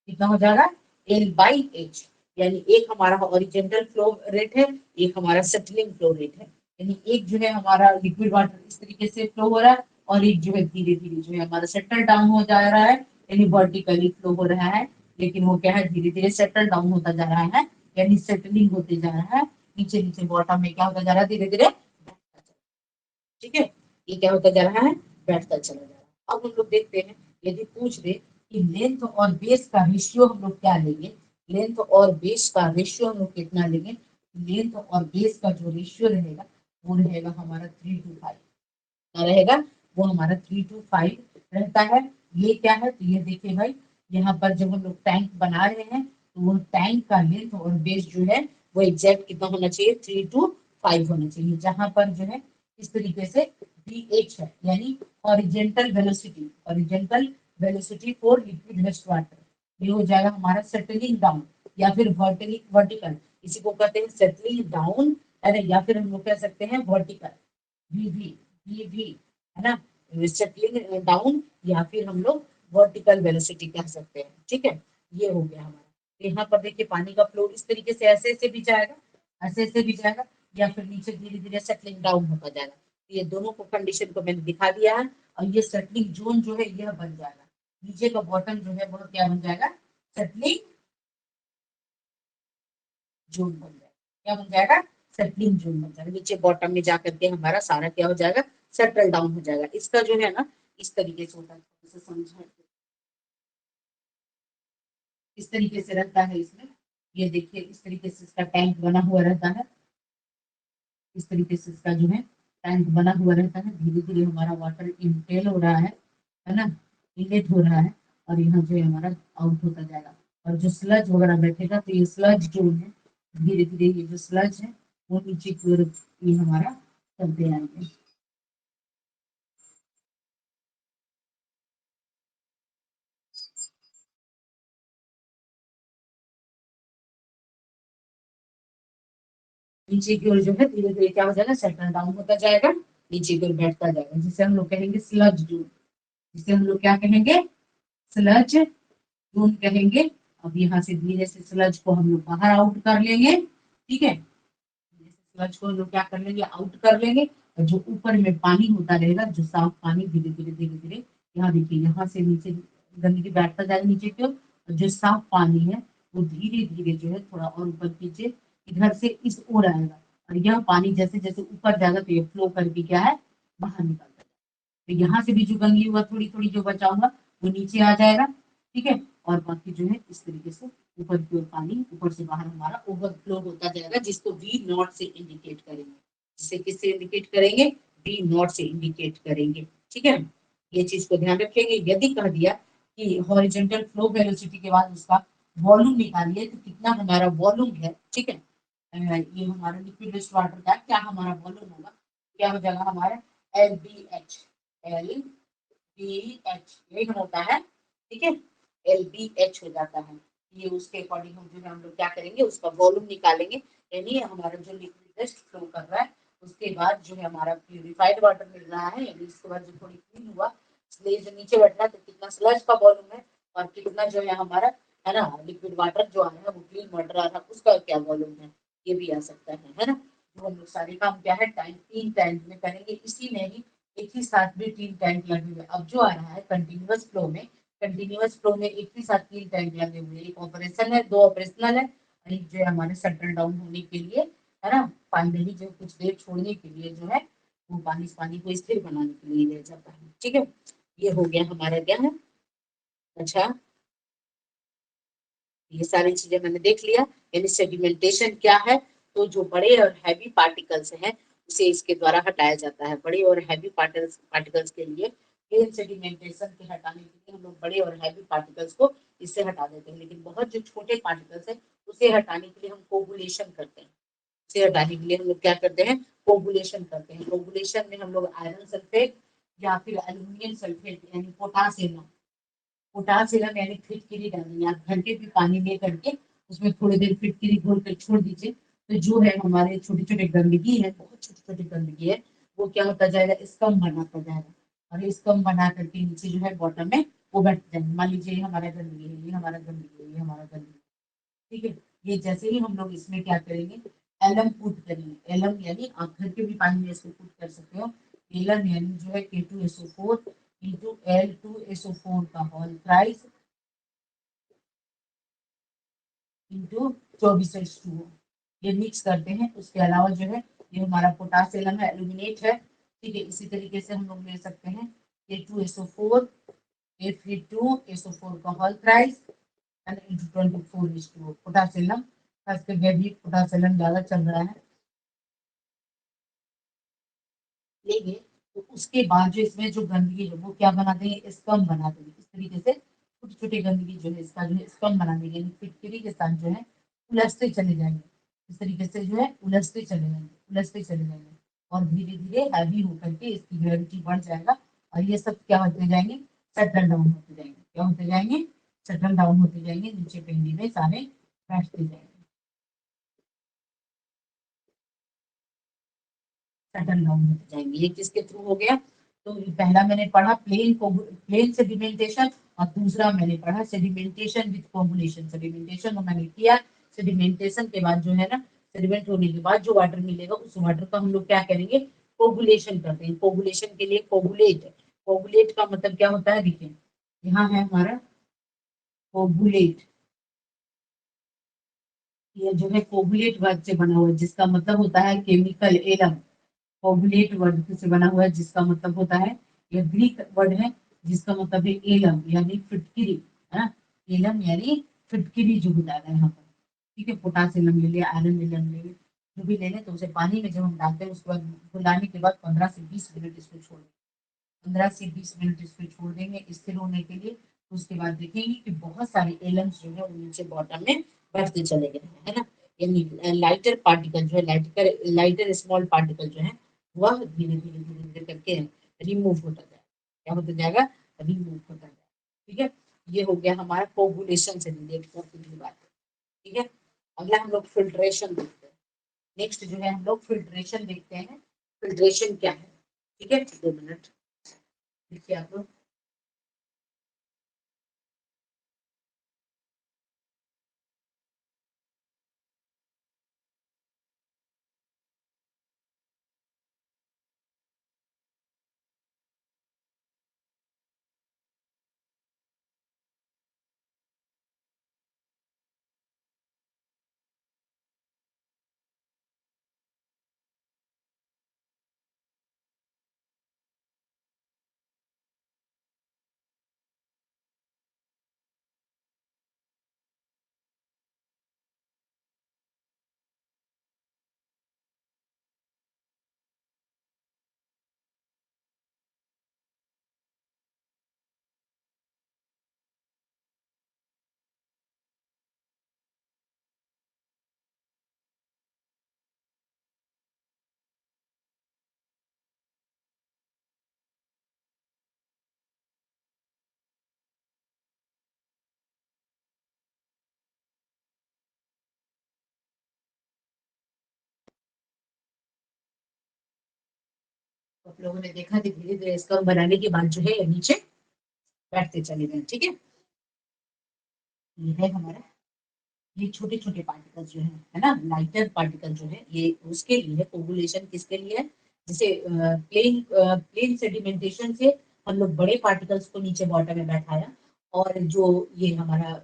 कितना हो जाएगा L by H। यानी एक हमारा हॉरिजॉन्टल फ्लो रेट है, एक हमारा सेटलिंग फ्लो रेट है। यानी एक जो है हमारा लिक्विड वाटर इस तरीके से फ्लो हो रहा है और एक जो है धीरे धीरे जो है हमारा सेटल डाउन हो जा रहा है, यानी वर्टिकली फ्लो हो रहा है। लेकिन वो क्या है धीरे धीरे सेटल डाउन होता जा रहा है, यानी सेटलिंग होते जा रहा है। नीचे नीचे बॉटम में क्या होता जा रहा है धीरे धीरे, ठीक है। ये क्या होता जा रहा है बैठता चला जा रहा है। अब हम लोग देखते हैं, यदि पूछ दे कि लेंथ और बेस का रेशियो हम लोग क्या लेंगे, लेंथ और बेस का रेशियो हम लोग कितना लेंगे। लेंथ और बेस का जो रेशियो रहेगा वो रहेगा हमारा 3:5। क्या रहेगा वो हमारा 3:5 रहता है। ये क्या है तो ये देखिए भाई, यहाँ पर जब हम लोग टैंक बना रहे हैं तो वो टैंक का लेंथ और बेस जो है वो एग्जैक्ट कितना होना चाहिए 3:5 होना चाहिए। जहां पर जो है इस तरीके से VH है, यानी horizontal velocity, horizontal velocity for liquid waste water. ये हो जाएगा हमारा सेटलिंग डाउन या फिर वर्टिकल, इसी को कहते हैं सेटलिंग डाउन, अरे या फिर हम लोग कह सकते हैं वर्टिकल VV, VV है ना, सेटलिंग डाउन या फिर हम लोग वर्टिकल वेलोसिटी कह सकते हैं। ठीक है, ये हो गया हमारा। तो यहाँ पर देखिए पानी का फ्लो इस तरीके से ऐसे ऐसे भी जाएगा, ऐसे ऐसे भी जाएगा, या फिर नीचे धीरे धीरे सेटलिंग डाउन होता जाएगा। ये दोनों को कंडीशन को मैंने दिखा दिया है। और ये सेटलिंग जोन जो है यह बन जाएगा, नीचे का बॉटम जो है वह क्या बन जाएगा सेटलिंग जोन बन जाएगा। क्या बन जाएगा सेटलिंग जोन बन जाएगा। नीचे बॉटम में जाकर के हमारा सारा क्या हो जाएगा सेटल डाउन हो जाएगा। इसका जो है ना इस तरीके से होता है, समझा इस तरीके से रहता है इसमें। ये देखिए इस तरीके से इसका टैंक बना हुआ रहता है, इस तरीके से इसका जो है टैंक बना हुआ रहता है। धीरे धीरे हमारा वाटर इनटेल हो रहा है ना, इनलेट हो रहा है, और यहाँ जो है हमारा आउट होता जाएगा। और जो स्लज वगैरह बैठेगा तो ये स्लज जो है धीरे धीरे ये जो स्लज है वो नीचे की ओर ये हमारा चलते आएंगे। नीचे की ओर जो है धीरे धीरे क्या हो जाएगा सेटल डाउन होता जाएगा, नीचे की ओर बैठता जाएगा, जिसे हम लोग कहेंगे स्लज जोन। जिसे हम लोग क्या कहेंगे स्लज जोन कहेंगे। अब यहाँ से धीरे से स्लज को हम लोग बाहर आउट कर लेंगे। ठीक है, स्लज को हम लोग क्या कर लेंगे आउट कर लेंगे। और जो ऊपर में पानी होता रहेगा जो साफ पानी धीरे धीरे धीरे धीरे यहाँ देखिए यहाँ से नीचे गंदगी बैठता जाएगा नीचे की ओर, और जो साफ पानी है वो धीरे धीरे जो है थोड़ा और ऊपर नीचे इधर से इस ओर आएगा। और यह पानी जैसे जैसे ऊपर जाएगा तो ये फ्लो करके क्या है बाहर निकलता है। तो यहाँ से भी जो गंदगी हुआ थोड़ी थोड़ी जो बचा हुआ वो नीचे आ जाएगा। ठीक है, और बाकी जो है इस तरीके से ऊपर की ओर पानी ऊपर से बाहर हमारा ओवरफ्लो होता जाएगा, जिसको V0 से इंडिकेट करेंगे। जिसे किससे इंडिकेट करेंगे V0 से इंडिकेट करेंगे। ठीक है, ये चीज को ध्यान रखेंगे। यदि कह दिया कि हॉरिजॉन्टल फ्लो वेलोसिटी के बाद उसका वॉल्यूम निकालिए तो कितना हमारा वॉल्यूम है। ठीक है, ये हमारा लिक्विड वेस्ट वाटर का क्या हमारा वॉल्यूम होगा, क्या हो जाएगा हमारा LBH, LBH यही होता है। ठीक है, LBH हो जाता है। ये उसके अकॉर्डिंग हम जो है हम लोग क्या करेंगे उसका वॉल्यूम निकालेंगे। यानी हमारा जो लिक्विड वेस्ट फ्लो कर रहा है उसके बाद जो है हमारा प्यूरिफाइड वाटर मिल रहा है, यानी इसके बाद जो थोड़ी क्लीन हुआ इसलिए जो नीचे बैठना तो कितना स्लज का वॉल्यूम है और कितना जो है हमारा है ना लिक्विड वाटर जो आ रहा है वो क्लीन वाटर आ रहा है उसका क्या वॉल्यूम है, ये भी आ सकता है ना। तो हम लोग सारे काम क्या है टाइम 3 टाइम में करेंगे। इसी में ही एक ही साथ में 3 टैंक लगे हुए। अब जो आ रहा है कंटिन्यूअस फ्लो में, कंटिन्यूअस फ्लो में एक ही साथ 3 टैंक लगे हुए, एक ऑपरेशन है 2 ऑपरेशनल है, एक जो है हमारे शटल डाउन होने के लिए है ना, फाइनली जो कुछ देर छोड़ने के लिए जो है वो पानी को स्थिर बनाने के लिए ले जाता है। ठीक है, ये हो गया हमारा क्या है। अच्छा, ये सारी चीजें मैंने देख लिया। यानी सेडिमेंटेशन क्या है, तो जो बड़े और हैवी पार्टिकल्स हैं उसे इसके द्वारा हटाया जाता है। बड़े और हैवी पार्टिकल्स के लिए प्लेन सेडिमेंटेशन के हटाने के लिए हम लोग बड़े और हैवी पार्टिकल्स को इससे हटा देते हैं। लेकिन बहुत जो छोटे पार्टिकल्स है उसे हटाने के लिए हम कोगुलेशन करते हैं। उसे हटाने के लिए हम लोग क्या करते हैं कोगुलेशन करते हैं। कोगुलेशन में हम लोग आयरन सल्फेट या फिर एल्यूमिनियम सल्फेट यानी पोटासियम, पोटासियम यानी फिटकिरी डालनी, आप घंटे भी पानी ले करके उसमें थोड़ी देर फिटकिरी घोल कर छोड़ दीजिए तो जो है हमारे छोटे छोटे गंदगी है, बहुत छोटी छोटी गंदगी है, वो क्या होता जाएगा स्कम बनाता जाएगा। और स्कम बना करके नीचे जो है बॉटम में वो बैठ जाएंगे। मान लीजिए ये हमारा गंदगी है, ये हमारा गंदगी है, ये हमारा गंदगी है, ठीक है। ये जैसे ही हम लोग इसमें क्या करेंगे, एलम पुट करेंगे। एलम यानी आप घर के भी पानी में इसको पुट कर सकते हो। एलम यानी जो है K2SO4 इंटू L2SO4 का होल प्राइस इंटू 24H2O, ये मिक्स करते हैं। उसके अलावा जो है ये हमारा पोटासियम है, एल्यूमिनेट है, ठीक है। इसी तरीके से हम लोग ले सकते हैं K2SO4 Fe2SO4 का whole price and into 24H2O potassium. खास करके अभी पोटासियम ज्यादा चल रहा है, लेंगे तो उसके बाद जो इसमें जो गंदगी है वो क्या बना देंगे, स्कम बना देंगे। इस तरीके से छोटी छोटी गंदगी जो है इसका जो है स्कम बना देंगे, यानी फिटकरी के साथ जो है उलझते चले जाएंगे। इस तरीके से जो है उलझते चले जाएंगे, उलझते चले जाएंगे, और धीरे धीरे हैवी होकर के इसकी ग्रेविटी बढ़ जाएगा, और ये सब क्या होते जाएंगे, सेटल डाउन होते जाएंगे। क्या होते जाएंगे, सेटल डाउन होते जाएंगे, नीचे पेंडी में सारे बैठते जाएंगे, सेटल डाउन होते जाएंगे। ये किसके थ्रू हो गया, तो पहला मैंने पढ़ा प्लेन को प्लेन सेडिमेंटेशन, और दूसरा मैंने पढ़ा सेडिमेंटेशन विद कोगुलेशन। सेडिमेंटेशन को मैंने किया, सेडिमेंटेशन के बाद जो है ना, सेडिमेंट होने के बाद जो वाटर मिलेगा उस वाटर का हम लोग क्या करेंगे, कोगुलेशन करते हैं। कोगुलेशन के लिए कोगुलेट, कोगुलेट का मतलब क्या होता है, देखिए यहाँ है हमारा कोगुलेट, ये जो है कोगुलेट वर्ड से बना हुआ है जिसका मतलब होता है केमिकल एलम। कोगुलेट वर्ड से बना हुआ है जिसका मतलब होता है, यह ग्रीक वर्ड है जिसका मतलब है एलम यानी फिटकिरी, है ना। एलम यानी फिटकिरी जो होता है यहाँ पर, ठीक है। पोटासियम ले लिया, आयरन एलम ले लिया, जो भी ले लें, तो उसे पानी में जब हम डालते हैं उसके बाद फुलाने के बाद 15 से 20 मिनट इसको छोड़ दें। 15 से 20 मिनट इसको छोड़ देंगे स्थिर होने के लिए। उसके बाद देखेंगे कि बहुत सारे एलम्स जो है वो नीचे बॉटम में बढ़ते चले गए हैं, है ना। यानी लाइटर पार्टिकल जो है, लाइटर लाइटर स्मॉल पार्टिकल जो है वह धीरे धीरे धीरे धीरे करके रिमूव होता जाएगा। क्या होता जाएगा, रिमूव होता जाएगा, ठीक है। ये हो गया हमारा कोगुलेशन से रिलेटेड की बात, ठीक है। अगला हम लोग फिल्ट्रेशन देखते हैं। नेक्स्ट जो है हम लोग फिल्ट्रेशन देखते हैं। फिल्ट्रेशन क्या है, ठीक है, 2 मिनट देखिए आप लोग। आप लोगों ने देखा कि धीरे धीरे इसका बनाने के बाद जो है ये नीचे बैठते चले गए, ठीक है। ये है हमारा, ये छोटे छोटे पार्टिकल जो है ना, लाइटर पार्टिकल जो है, ये उसके लिए कोगुलेशन किसके लिए है, जैसे प्लेन सेडिमेंटेशन से हम लोग बड़े पार्टिकल्स को नीचे बॉटम में बैठाया, और जो ये हमारा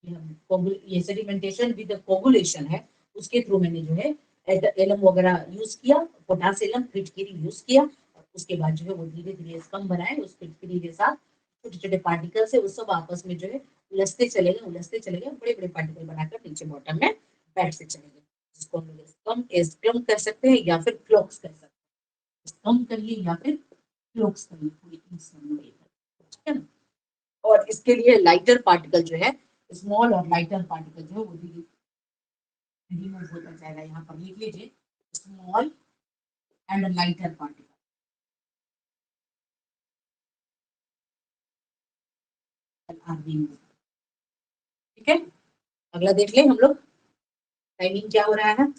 ये सेडिमेंटेशन विद कोगुलेशन है, उसके थ्रू मैंने जो है एलम वगैरह यूज किया, पोटासियम फिटकिरी यूज किया, और उसके बाद जो है वो धीरे धीरे स्कम बनाए उस फिटकिरी के साथ। छोटे छोटे पार्टिकल से वो सब आपस में जो है उलझते चले गए, बड़े बड़े पार्टिकल बनाकर नीचे बॉटम में बैठते चले गए, जिसको हम लोग स्कम कर सकते हैं या फिर फ्लोक्स कर सकते हैं। स्कम करिए या फिर फ्लोक्स करिए, पूरी ठीक है ना। और इसके लिए लाइटर पार्टिकल जो है, स्मॉल और लाइटर पार्टिकल जो है वो धीरे रिमूव होता जाएगा। यहाँ पर लिख लीजिए, small and lighter particle are remove, ठीक है। अगला देख ले हम लोग, टाइमिंग क्या हो रहा है,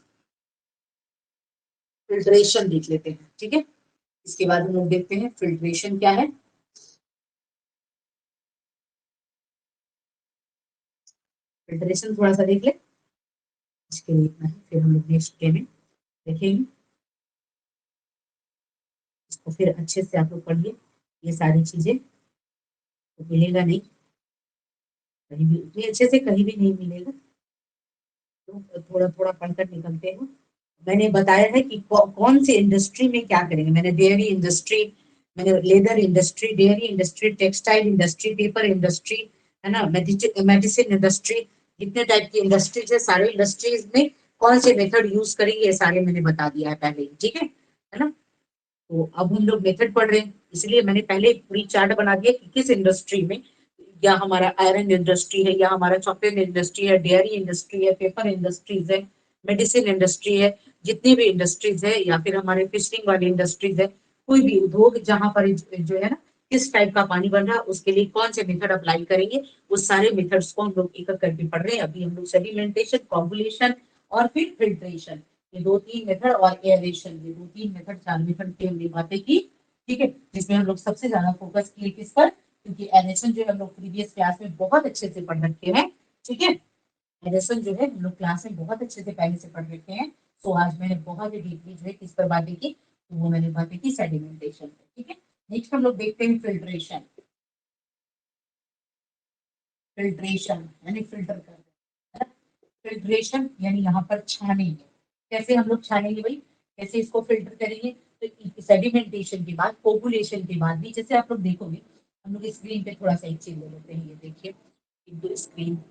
फिल्ट्रेशन देख लेते हैं, ठीक है। इसके बाद हम लोग देखते हैं फिल्ट्रेशन क्या है। फिल्ट्रेशन थोड़ा सा देख ले, इसके लिए इतना है, फिर हम लोग नेक्स्ट डे में देखेंगे इसको। फिर अच्छे से आप लोग पढ़िए ये सारी चीजें, तो मिलेगा नहीं कहीं भी, इतने अच्छे से कहीं भी नहीं मिलेगा, तो थोड़ा थोड़ा पढ़कर निकलते हैं। मैंने बताया है कि कौन से इंडस्ट्री में क्या करेंगे। मैंने डेयरी इंडस्ट्री, मैंने leather industry, dairy industry, textile industry, paper industry, है ना, मेडिसिन इंडस्ट्री, जितने टाइप की इंडस्ट्रीज है सारे इंडस्ट्रीज में कौन से मेथड यूज करेंगे ये सारे मैंने बता दिया है पहले ही, ठीक है ना। तो अब हम लोग मेथड पढ़ रहे हैं, इसलिए मैंने पहले पूरी चार्ट बना दिया कि किस इंडस्ट्री में, या हमारा आयरन इंडस्ट्री है, या हमारा चॉकलेट इंडस्ट्री है, डेयरी इंडस्ट्री है, पेपर इंडस्ट्रीज है, मेडिसिन इंडस्ट्री है, जितनी भी इंडस्ट्रीज है, या फिर हमारे फिशिंग वाली इंडस्ट्रीज है, कोई भी उद्योग जहां पर जो है ना किस टाइप का पानी बन रहा है उसके लिए कौन से मेथड अप्लाई करेंगे, उस सारे मेथड्स को हम लोग एक एक करके पढ़ रहे हैं। अभी हम लोग सेडिमेंटेशन, कोगुलेशन और फिर फिल्ट्रेशन, ये दो तीन मेथड, और एयरेशन, ये दो तीन मेथड, चार मेथड की हमने बातें की, ठीक है। जिसमें हम लोग सबसे ज्यादा फोकस किए किस पर, क्योंकि एयरेशन जो है हम लोग प्रीवियस क्लास में बहुत अच्छे से पढ़ रखे हैं, ठीक है। एडिशन जो है हम लोग क्लास में बहुत अच्छे से पहले से पढ़ रखे हैं। तो आज मैंने बहुत ही डीपली जो है किस पर बातें की, तो वो मैंने बातें की सेडिमेंटेशन पे, ठीक है। नेक्स्ट हम लोग देखते हैं फिल्ट्रेशन। फिल्ट्रेशन यानी फिल्टर कर, फिल्ट्रेशन यानी यहाँ पर छानेंगे। कैसे हम लोग छानेंगे भाई, कैसे इसको फिल्टर करेंगे, तो सेडिमेंटेशन के बाद, कोगुलेशन के बाद भी, जैसे आप लोग देखोगे, हम लोग स्क्रीन पे थोड़ा सा एक चीज ले लेते हैं, ये देखिए एक दो स्क्रीन।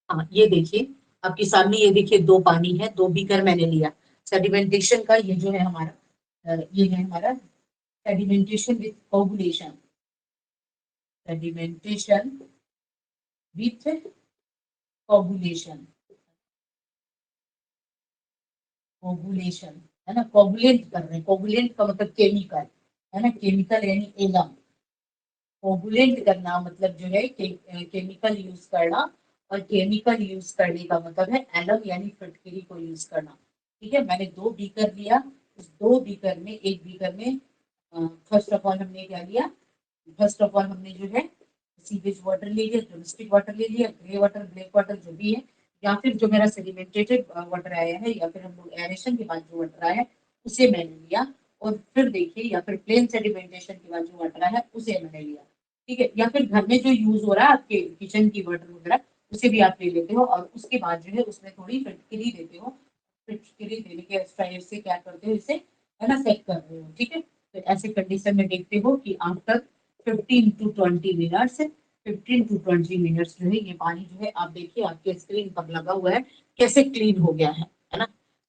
हाँ ये देखिए, आपके सामने ये देखिए दो पानी है, दो बीकर मैंने लिया सेडिमेंटेशन का, ये जो है हमारा ये है हमारा sedimentation with coagulation, sedimentation with coagulation, coagulation है ना, कोगुलेंट कर रहे हैं, कोगुलेंट का मतलब केमिकल, है ना, केमिकल यानी एलम, कोगुलेंट करना मतलब जो है केमिकल यूज करना, और केमिकल यूज करने का मतलब है एलम यानी फिटकरी को यूज करना, ठीक है। मैंने दो बीकर लिया, उस दो बीकर में, एक बीकर में फर्स्ट ऑफ ऑल हमने क्या लिया, फर्स्ट ऑफ ऑल हमने जो है सीवेज वाटर ले लिया, डोमेस्टिक वाटर ले लिया, ग्रे वाटर, ब्लैक वाटर जो भी है, या फिर जो मेरा सेडिमेंटेड वाटर आया है, या फिर हम लोग एरेशन के बाद जो वाटर आया है उसे मैंने लिया, और फिर देखिए, या फिर प्लेन सेडिमेंटेशन के बाद जो वाटर आया है उसे मैंने लिया, ठीक है। या फिर घर में जो यूज हो रहा है आपके किचन की वाटर वगैरह, उसे भी आप ले लेते हो, और उसके बाद जो है उसमें थोड़ी फिटकरी देते हो, फिटकरी देने के स्टाइल से क्या करते हो, इसे है ना सेट कर रहे हो, ठीक है। तो ऐसे कंडीशन में देखते हो कि after 15 to 20 minutes, 15 to 20 minutes जो है ये पानी जो है, आप देखिए आपके स्क्रीन पर लगा हुआ है कैसे क्लीन हो गया है ना,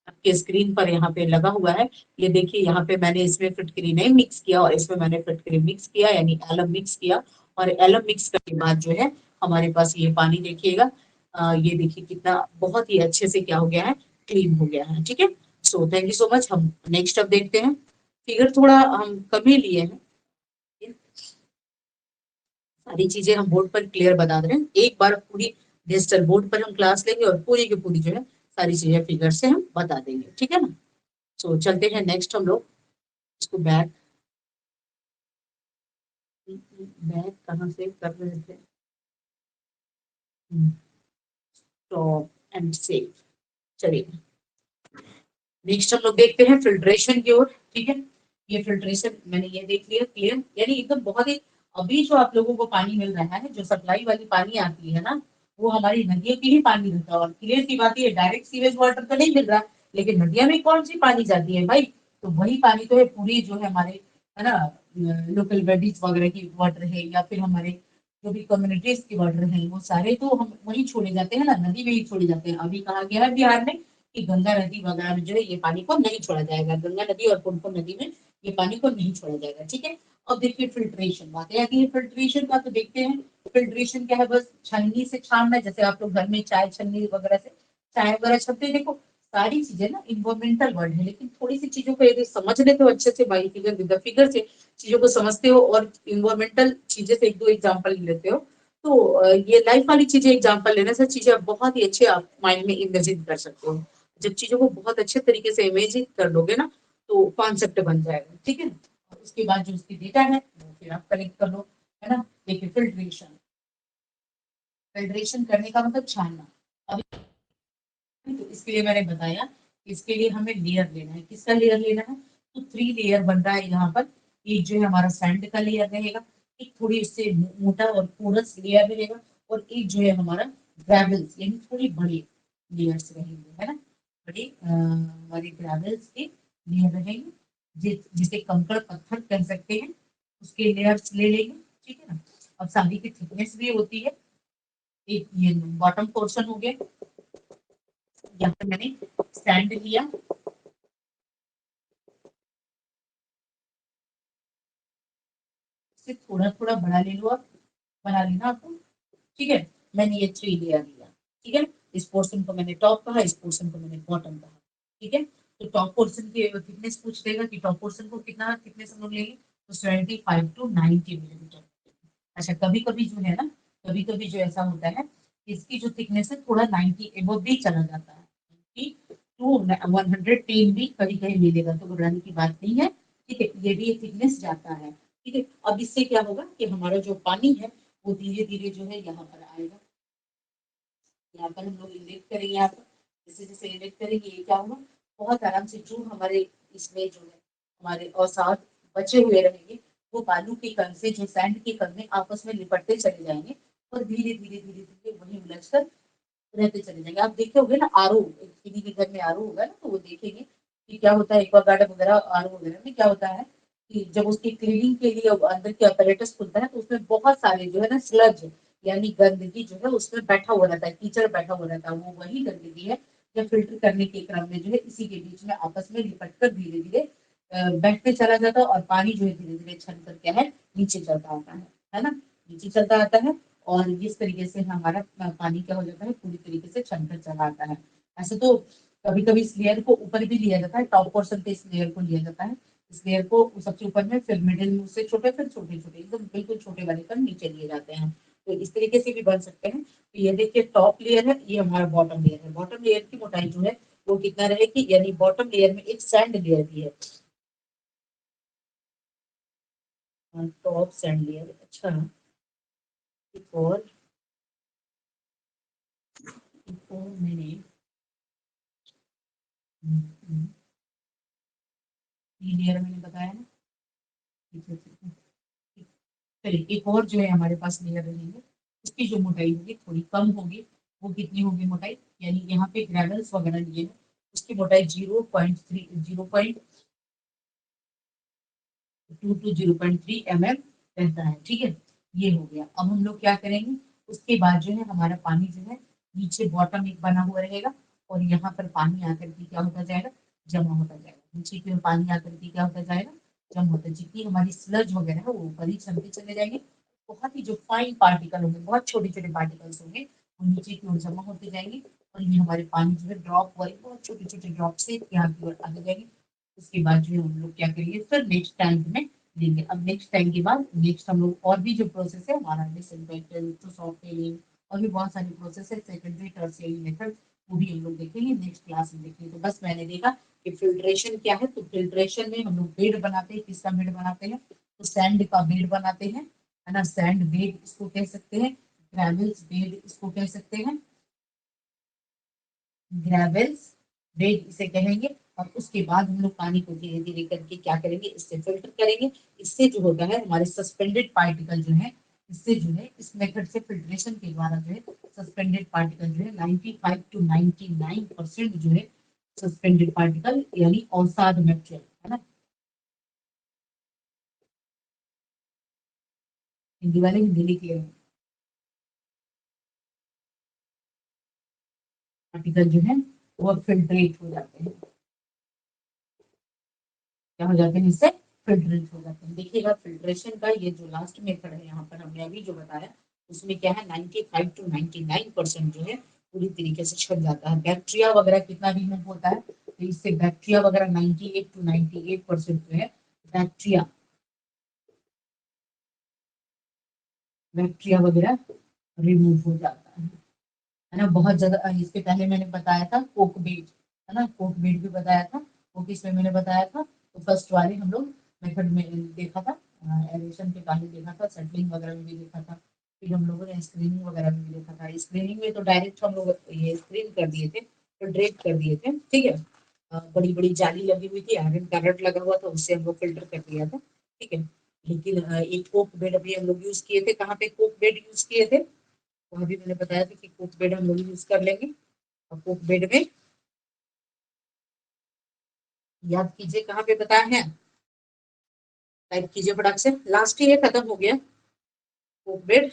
आपके स्क्रीन पर यहाँ पे लगा हुआ है। ये देखिए यहाँ पे मैंने इसमें फिटकरी नहीं मिक्स किया, और इसमें मैंने फिटकरी मिक्स किया, यानी एलम मिक्स किया, और एलम मिक्स करने के बाद जो है हमारे पास ये पानी देखिएगा, ये देखिए कितना बहुत ही अच्छे से क्या हो गया है, क्लीन हो गया है, ठीक है। So thank you so much. हम नेक्स्ट अब देखते हैं, फिगर थोड़ा हम कम ही लिए हैं, सारी चीजें हम बोर्ड पर क्लियर बता रहे हैं, एक बार पूरी डिजिटल बोर्ड पर हम क्लास लेंगे, और पूरी की पूरी जो है सारी चीजें फिगर से हम बता देंगे, ठीक है ना। सो चलते हैं नेक्स्ट हम लोग, इसको बैक, बैक कहाँ से कर रहे थे, स्टॉप एंड सेव। चलिए नेक्स्ट हम लोग देखते हैं फिल्ट्रेशन की ओर, ठीक है। ये फिल्ट्रेशन मैंने ये देख लिया क्लियर, यानी एकदम बहुत ही, अभी जो आप लोगों को पानी मिल रहा है, जो सप्लाई वाली पानी आती है ना, वो हमारी नदियों की ही पानी रहता है, और क्लियर की बात है डायरेक्ट सीवेज वाटर तो नहीं मिल रहा, लेकिन नदियों में कौन सी पानी जाती है भाई, तो वही पानी तो है पूरी जो है हमारे, है ना, लोकल बॉडीज वगैरह की वाटर है, या फिर हमारे जो भी कम्युनिटीज की वाटर है, वो सारे तो हम वही छोड़े जाते हैं ना, नदी में ही छोड़े जाते हैं। अभी कहा गया है बिहार में कि गंगा नदी वगैरह में जो है ये पानी को नहीं छोड़ा जाएगा, गंगा नदी और पुनपुन नदी में ये पानी को नहीं छोड़ा जाएगा। ठीक है। अब देखिए फिल्ट्रेशन बात है कि फिल्ट्रेशन का तो देखते हैं। फिल्ट्रेशन क्या है, बस छन्नी से छानना, जैसे आप लोग घर में चाय छन्नी वगैरह से चाय वगैरह छनते हैं। देखो सारी चीजें ना इन्वायरमेंटल वर्ड है, लेकिन थोड़ी सी चीजों को यदि समझ लेते हो अच्छे से, by figure with the figure से चीजों को समझते हो और इन्वायरमेंटल चीजें से एक दो एग्जाम्पल लेते हो, तो ये लाइफ वाली चीजें एग्जाम्पल लेने से चीजें आप बहुत ही अच्छे आप माइंड में इमेजिन कर सकते हो। जब चीजों को बहुत अच्छे तरीके से इमेजिन कर लोगे ना, तो कॉन्सेप्ट बन जाएगा। ठीक है। और उसके बाद जो उसकी डेटा है वो फिर आप कलेक्ट कर लो, है ना। देखिए फिल्ट्रेशन, फिल्ट्रेशन करने का मतलब छानना। अब तो इसके लिए मैंने बताया कि इसके लिए हमें लेयर लेना है। किसका लेयर लेना है, तो 3 लेयर बन रहा है यहाँ पर। एक जो है हमारा सैंड का लेयर रहेगा, एक थोड़ी इससे मोटा और पोरस लेयर रहेगा, और एक जो है हमारा ग्रेवल्स यानी थोड़ी बड़ी लेयर्स रहेंगे, है ना। बड़ी हमारे ग्रेवल्स के लेयर रहेंगे, जिसे कंकड़ पत्थर कह सकते हैं, उसके लेयर्स ले लेंगे। ठीक है ना। अब सारी की थिकनेस भी होती है। एक ये बॉटम पोर्शन हो गया, यहाँ पे मैंने सैंड लिया, इसे थोड़ा थोड़ा बड़ा ले लो आप, बना लेना आपको। ठीक है। मैंने ये 3 लेयर लिया। ठीक है। इस पोर्शन को मैंने टॉप कहा, इस पोर्शन को मैंने बॉटम कहा। ठीक है। तो टॉप पोर्शन की थिकनेस पूछ देगा कि टॉप पोर्शन को कितना थिकनेस हम लोग लेंगे, तो 75 to 90 मिलीमीटर। अच्छा कभी कभी जो है ना, कभी कभी जो ऐसा होता है, इसकी जो थिकनेस है थोड़ा 90 एबव भी चला जाता है, कि टू 110 भी कभी कभी मिलेगा, तो घबराने की बात नहीं है। ठीक है। ये भी थिकनेस जाता है। ठीक है। अब इससे क्या होगा कि हमारा जो पानी है वो धीरे धीरे जो है यहाँ पर आएगा। यहाँ पर हम लोग इंजेक्ट करेंगे, यहाँ पर जैसे जैसे इंजेक्ट करेंगे ये क्या होगा, बहुत आराम से जो हमारे इसमें जो है हमारे अवसाद बचे हुए रहेंगे, वो बालू के कण से, जो सैंड के कण में आपस में लिपटते चले जाएंगे, और धीरे धीरे धीरे धीरे वही उलझ कर रहते चले जाएंगे। आप देखे होंगे ना आरओ, किसी के घर में आरओ होगा ना, तो वो देखेंगे कि क्या होता है, एक्वागार्ड वगैरह आरओ वगैरह में क्या होता है कि जब उसकी क्लीनिंग के लिए अंदर के अपरेटस खुलता है, तो उसमें बहुत सारे जो है ना स्लज यानी गंदगी जो है उसमें बैठा हुआ रहता है, कीचड़ बैठा हुआ रहता है। वो वही गंदगी है जो फिल्टर करने के क्रम में जो है इसी के बीच में आपस में लिपट कर धीरे धीरे बैठते चला जाता है, और पानी जो है धीरे धीरे छन कर क्या है, नीचे चलता आता है ना, नीचे चलता आता है। और इस तरीके से हमारा पानी क्या हो जाता है, पूरी तरीके से छन कर चला आता है। ऐसे तो कभी कभी इस लेयर को ऊपर भी लिया जाता है, टॉप पोर्शन पे इस लेयर को लिया जाता है, इस लेयर को सबसे ऊपर में, फिर मिडिल में उससे छोटे, फिर छोटे छोटे एकदम बिल्कुल छोटे वाले पर नीचे लिए जाते हैं। तो इस तरीके से भी बन सकते हैं। तो ये देखिए टॉप लेयर है, ये हमारा बॉटम लेयर है। बॉटम लेयर की मोटाई जो है वो कितना रहेगी, यानी बॉटम लेयर में एक सैंड लेयर भी है, टॉप सैंड लेयर। अच्छा एक और, एक और मैंने ये लेयर मैंने बताया ना। ठीक है, ठीक है। चलिए एक और जो है हमारे पास लेयर रहेंगे, उसकी जो मोटाई होगी थोड़ी कम होगी। वो कितनी होगी मोटाई, यानी यहाँ पे ग्रेवल्स वगैरह लिए हैं, उसकी मोटाई 0.3 0.2 to 0.3 mm रहता है। ठीक है। ये हो गया। अब हम लोग क्या करेंगे, उसके बाद जो है हमारा पानी जो है नीचे बॉटम एक बना हुआ रहेगा, और यहाँ पर पानी आकर के क्या होता जाएगा, जमा होता जाएगा। नीचे की ओर पानी आकर के क्या होता जाएगा, जमा होता, जितनी हमारी स्लज वगैरह है वो ऊपर ही चलते चले जाएंगे। बहुत ही जो फाइन पार्टिकल होंगे, बहुत छोटे छोटे पार्टिकल्स होंगे, वो नीचे की ओर जमा होते जाएंगे, और ये हमारे पानी जो है ड्रॉप वाले बहुत छोटे छोटे ड्रॉप से यहाँ की ओर आगे जाएंगे। उसके बाद जो है हम लोग क्या करेंगे, फिर नेक्स्ट टैंक में देंगे। अब नेक्स्ट टैंक के बाद नेक्स्ट हम लोग और भी जो प्रोसेस है हमारा डिसइंफेक्टेंट तो सॉफ्ट क्लीनिंग और भी बहुत सारी प्रोसेस है, सेकेंडरी टर्शियरी मेथड, वो भी हम लोग देखेंगे नेक्स्ट क्लास में देखेंगे। तो बस मैंने देखा कि फिल्ट्रेशन क्या है, तो फिल्ट्रेशन में हम लोग बेड बनाते हैं। किसका बेड बनाते हैं, तो सैंड का बेड बनाते हैं, है ना। सैंड बेड इसको कह सकते हैं, ग्रेवल्स बेड इसको कह सकते हैं, ग्रेवल्स बेड इसे कहेंगे। और उसके बाद हम लोग पानी को धीरे धीरे करके क्या करेंगे, इससे फिल्टर करेंगे। इससे जो होता है हमारे सस्पेंडेड पार्टिकल जो है, इससे जो है इस मेथड से फिल्ट्रेशन के द्वारा जो है सस्पेंडेड पार्टिकल जो है 95 to 99% जो है सस्पेंडेड पार्टिकल यानी अवसाद मटेरियल, है ना। हिंदी वाले हिंदी लिख ले, पार्टिकल जो है वो फिल्ट्रेट हो जाते हैं। क्या हो जाते हैं? इससे फिल्ट्रेट हो जाते हैं। देखिएगा फिल्ट्रेशन का ये जो लास्ट मेथड है यहाँ पर हमने अभी जो बताया, उसमें क्या है 95 to 99% जो है पूरी तरीके से छट जाता है। बैक्टीरिया वगैरह कितना रिमूव होता है, तो इससे बैक्टीरिया वगैरह 98 to 98% जो है बैक्टीरिया बैक्टीरिया वगैरह रिमूव हो जाता है ना। बहुत ज्यादा इसके पहले मैंने बताया था कोकबेट, है ना, कोकबेट भी बताया था। वो किसमें मैंने बताया था, तो फर्स्ट वाले हम लोग मेथड में देखा था, एरेशन के पहले देखा था, सेटलिंग वगैरह में भी देखा था, फिर हम लोगों ने स्क्रीनिंग वगैरह में भी देखा था। स्क्रीनिंग में तो डायरेक्ट हम लोग ये स्क्रीन कर दिए थे, फिल्ट्रेट कर दिए थे, ठीक है। बड़ी बड़ी जाली लगी हुई थी, आयरन का रड लगा हुआ था, उससे हम लोग फिल्टर कर दिया था, ठीक है। लेकिन एक कोक बेड अभी हम लोग यूज किए थे, कहाँ पे कोक बेड यूज किए थे, तो अभी मैंने बताया था कि कोक बेड हम लोग यूज कर लेंगे। और कोक बेड में याद कीजिए कहाँ पे बताया है, टाइप कीजिए फटाक से, लास्ट ही ये खत्म हो गया कोक बेड।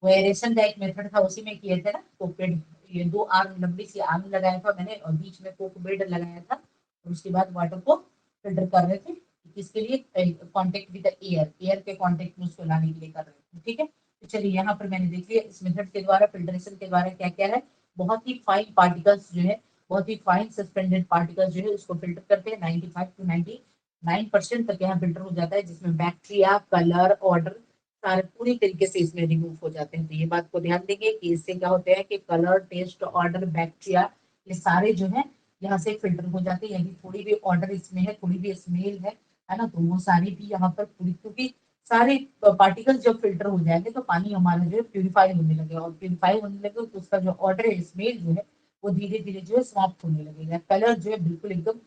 वो एरेशन का एक मेथड था, उसी में किए थे ना कोक बेड। ये दो आर्म, लंबी सी आर्म लगाया था मैंने और बीच में कोक बेड लगाया था, और उसके बाद वाटर को फिल्टर कर रहे थे। किसके लिए? कांटेक्ट विद एयर, एयर के कांटेक्ट में उसको लाने के लिए कर रहे थे, ठीक है। तो चलिए यहाँ पर मैंने देख लिया इस मेथड के द्वारा, फिल्ट्रेशन के द्वारा क्या क्या है, बहुत ही फाइन पार्टिकल्स जो है, बहुत ही फाइन सस्पेंडेड पार्टिकल्स जो है उसको फिल्टर करते हैं। 95 to 99% तक यहाँ फिल्टर हो जाता है, जिसमें बैक्टीरिया, कलर, ऑर्डर सारे पूरी तरीके से इसमें रिमूव हो जाते हैं। तो ये बात को ध्यान देंगे कि इससे क्या होते हैं कि कलर, टेस्ट, ऑर्डर, बैक्टीरिया, ये सारे जो है यहाँ से फिल्टर हो जाते हैं। यदि थोड़ी भी ऑर्डर इसमें है, थोड़ी भी स्मेल है ना, तो वो सारी भी यहाँ पर पूरी, क्योंकि सारे पार्टिकल्स जब फिल्टर हो जाएंगे तो पानी हमारा जो है प्यूरिफाई होने लगेगा, और प्यूरिफाई होने लगे तो उसका जो ऑर्डर है, स्मेल जो है, वो धीरे धीरे जो है समाप्त होने लगेगा। कलर जो है बिल्कुल एकदम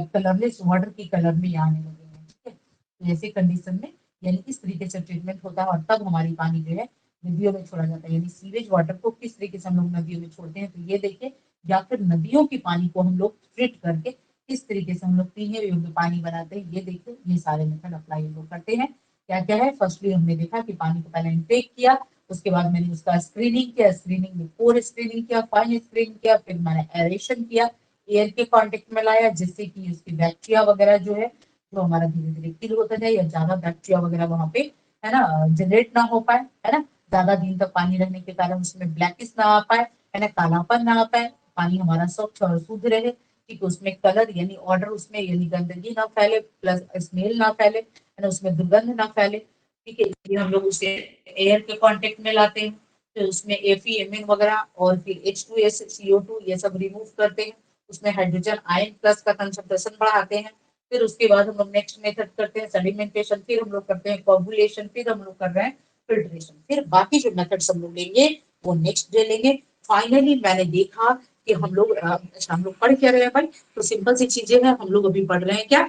कलरलेस वाटर की कलर में आने लगेगा, ठीक है। तो ऐसे कंडीशन में यानी इस तरीके से ट्रीटमेंट होता है, और तब हमारी पानी जो है नदियों में छोड़ा जाता है। यानी सीवेज वाटर को किस तरीके से हम लोग नदियों में छोड़ते हैं, तो ये देखिए, या फिर नदियों के पानी को हम लोग ट्रीट करके किस तरीके से हम लोग पीने योग्य पानी बनाते हैं, ये देखिए, ये सारे मेथड अप्लाई हम लोग करते हैं। क्या क्या है, फर्स्टली हमने देखा कि पानी को पहले इनटेक किया, उसके बाद मैंने उसका स्क्रीनिंग किया, स्क्रीनिंग में पोर स्क्रीनिंग किया, फाइन स्क्रीनिंग किया, फिर मैंने एरेशन किया, एयर के कांटेक्ट में लाया, जिससे कि उसकी बैक्टीरिया वगैरह जो है, जो हमारा धीरे धीरे किल होता जाए, या ज्यादा बैक्टीरिया वगैरह वहां पे, है ना, जनरेट ना हो पाए, है ना, ज्यादा दिन तक पानी रहने के कारण उसमें ब्लैकिश ना आ पाए, है ना, कालापन ना आ पाए, पानी हमारा स्वच्छ और शुद्ध रहे, ठीक है। उसमें कलर यानी ऑर्डर, उसमें यानी गंदगी ना फैले, प्लस स्मेल ना फैले, है ना, उसमें दुर्गंध ना फैले, ठीक है। इसलिए हम लोग उसे एयर के कांटेक्ट में लाते हैं, फिर उसमें FeMn वगैरह और फिर H2S, CO2 ये सब रिमूव करते हैं, उसमें हाइड्रोजन आयन प्लस का कंसंट्रेशन बढ़ाते हैं। फिर उसके बाद हम लोग नेक्स्ट मेथड करते हैं सेडिमेंटेशन, फिर हम लोग करते हैं कोगुलेशन, फिर हम लोग कर रहे हैं फिल्ट्रेशन, फिर बाकी जो मेथड्स हम लोग लेंगे वो नेक्स्ट डे लेंगे। फाइनली मैंने देखा कि हम लोग पढ़ क्या रहे हैं भाई, तो सिंपल सी चीजें हैं, हम लोग अभी पढ़ रहे हैं क्या,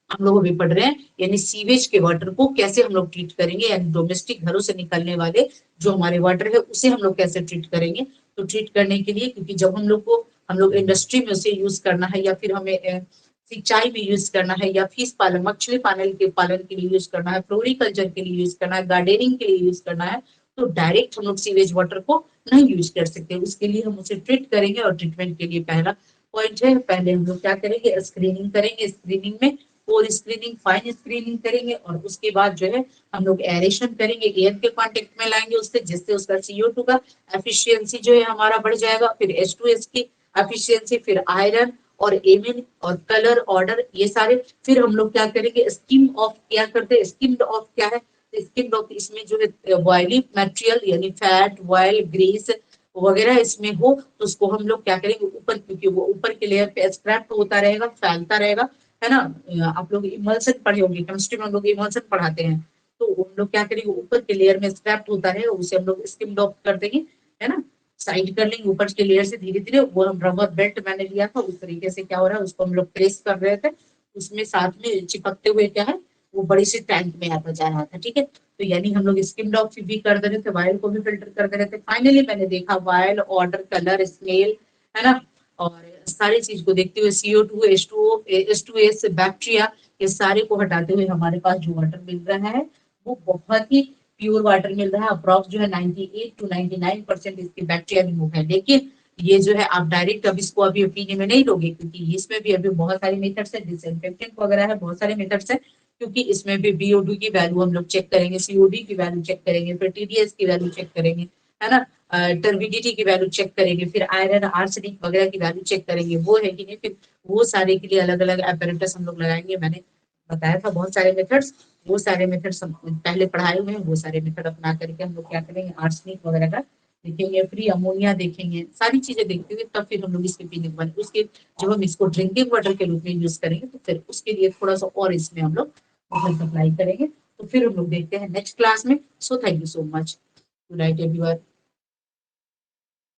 हम लोग अभी पढ़ रहे हैं यानी सीवेज के वाटर को कैसे हम लोग ट्रीट करेंगे, यानी डोमेस्टिक घरों से निकलने वाले जो हमारे वाटर है उसे हम लोग कैसे ट्रीट करेंगे। तो ट्रीट करने के लिए, क्योंकि जब हम लोग इंडस्ट्री में उसे यूज करना है, या फिर हमें सिंचाई में यूज करना है, या फिश पालन, मछली पालन के लिए यूज करना है, फ्लोरिकल्चर के लिए यूज करना है, गार्डनिंग के लिए यूज करना है, तो डायरेक्ट हम लोग सीवेज वाटर को नहीं यूज कर सकते। उसके लिए हम उसे ट्रीट करेंगे, और ट्रीटमेंट के लिए पहला पॉइंट है, पहले हम लोग क्या करेंगे, स्क्रीनिंग करेंगे। स्क्रीनिंग में कोर स्क्रीनिंग, फाइन स्क्रीनिंग करेंगे, और उसके बाद जो है हम लोग एरेशन करेंगे, एयर के कांटेक्ट में लाएंगे उससे, जिससे उसका CO2 का एफिशिएंसी जो है हमारा बढ़ जाएगा, फिर H2S की एफिशिएंसी, फिर आयरन और एमिन और कलर ऑर्डर, ये सारे। फिर हम लोग क्या करेंगे, स्किम ऑफ क्या करते हैं, स्किम्ड ऑफ क्या है, स्किम्ड ऑफ इसमें जो है ऑयली मटेरियल यानी फैट, ऑयल, ग्रीस वगैरह इसमें हो, तो उसको हम लोग क्या करेंगे ऊपर, क्योंकि वो ऊपर के लेयर पे स्क्रैप होता रहेगा, फैलता रहेगा, है ना। आप लोग इमल्सन पढ़े होंगे, केमिस्ट्री में हम लोग इमल्सन पढ़ाते हैं, तो हम लोग क्या करेंगे, ऊपर के लेयर में स्क्रैप होता है, उसे हम लोग स्किम्ड ऑफ कर देंगे, है ना, साइड कर लेंगे ऊपर के लेयर से धीरे धीरे। वो हम रबर बेल्ट मैंने लिया था, उस तरीके से क्या हो रहा है, उसको हम लोग प्रेस कर रहे थे, उसमें साथ में चिपकते हुए क्या है, वो बड़ी सी टैंक में आता जा रहा था, ठीक है। तो यानी हम लोग स्किम्ड ऑफ भी कर दे रहे थे, वायल को भी फिल्टर कर दे रहे थे। फाइनली मैंने देखा वायल, ऑर्डर, कलर, स्मेल, है ना, और सारी चीज को देखते हुए CO2, H2S, बैक्टीरिया, ये सारे को हटाते हुए हमारे पास जो वाटर मिल रहा है वो बहुत ही प्योर वाटर मिल रहा है, अप्रॉक्स जो है 98 to 99% इसकी बैक्टीरिया रिमूव है। लेकिन ये जो है आप डायरेक्ट अब इसको अभी पीने में नहीं लोगे, क्योंकि इसमें भी अभी बहुत सारे मेथड्स है, डिसइंफेक्टेंट वगैरह है, बहुत सारे मेथड्स है, क्योंकि इसमें भी बीओडी की वैल्यू हम लोग चेक करेंगे, सीओडी की वैल्यू चेक करेंगे, फिर टीडीएस की वैल्यू चेक करेंगे, है ना, टर्बिडिटी की वैल्यू चेक करेंगे, फिर आयरन आर्सेनिक वगैरह की वैल्यू चेक करेंगे, वो है कि नहीं, फिर वो सारे के लिए अलग अलग एपरेटस हम लोग लगाएंगे। मैंने बताया था बहुत सारे मेथड्स, वो सारे मेथड्स पहले पढ़ाए हुए हैं, वो सारे मेथड अपना करके हम लोग क्या करेंगे, आर्सेनिक वगैरह का देखेंगे, फ्री अमोनिया देखेंगे, सारी चीजें देखते हुए तब फिर हम लोग इसके पीने के बाद उसके जब हम इसको ड्रिंकिंग वाटर के रूप में यूज करेंगे तो फिर उसके लिए थोड़ा सा और इसमें हम लोग वाटर सप्लाई करेंगे। तो फिर हम लोग देखते हैं नेक्स्ट क्लास में। So thank you so much, good night everyone.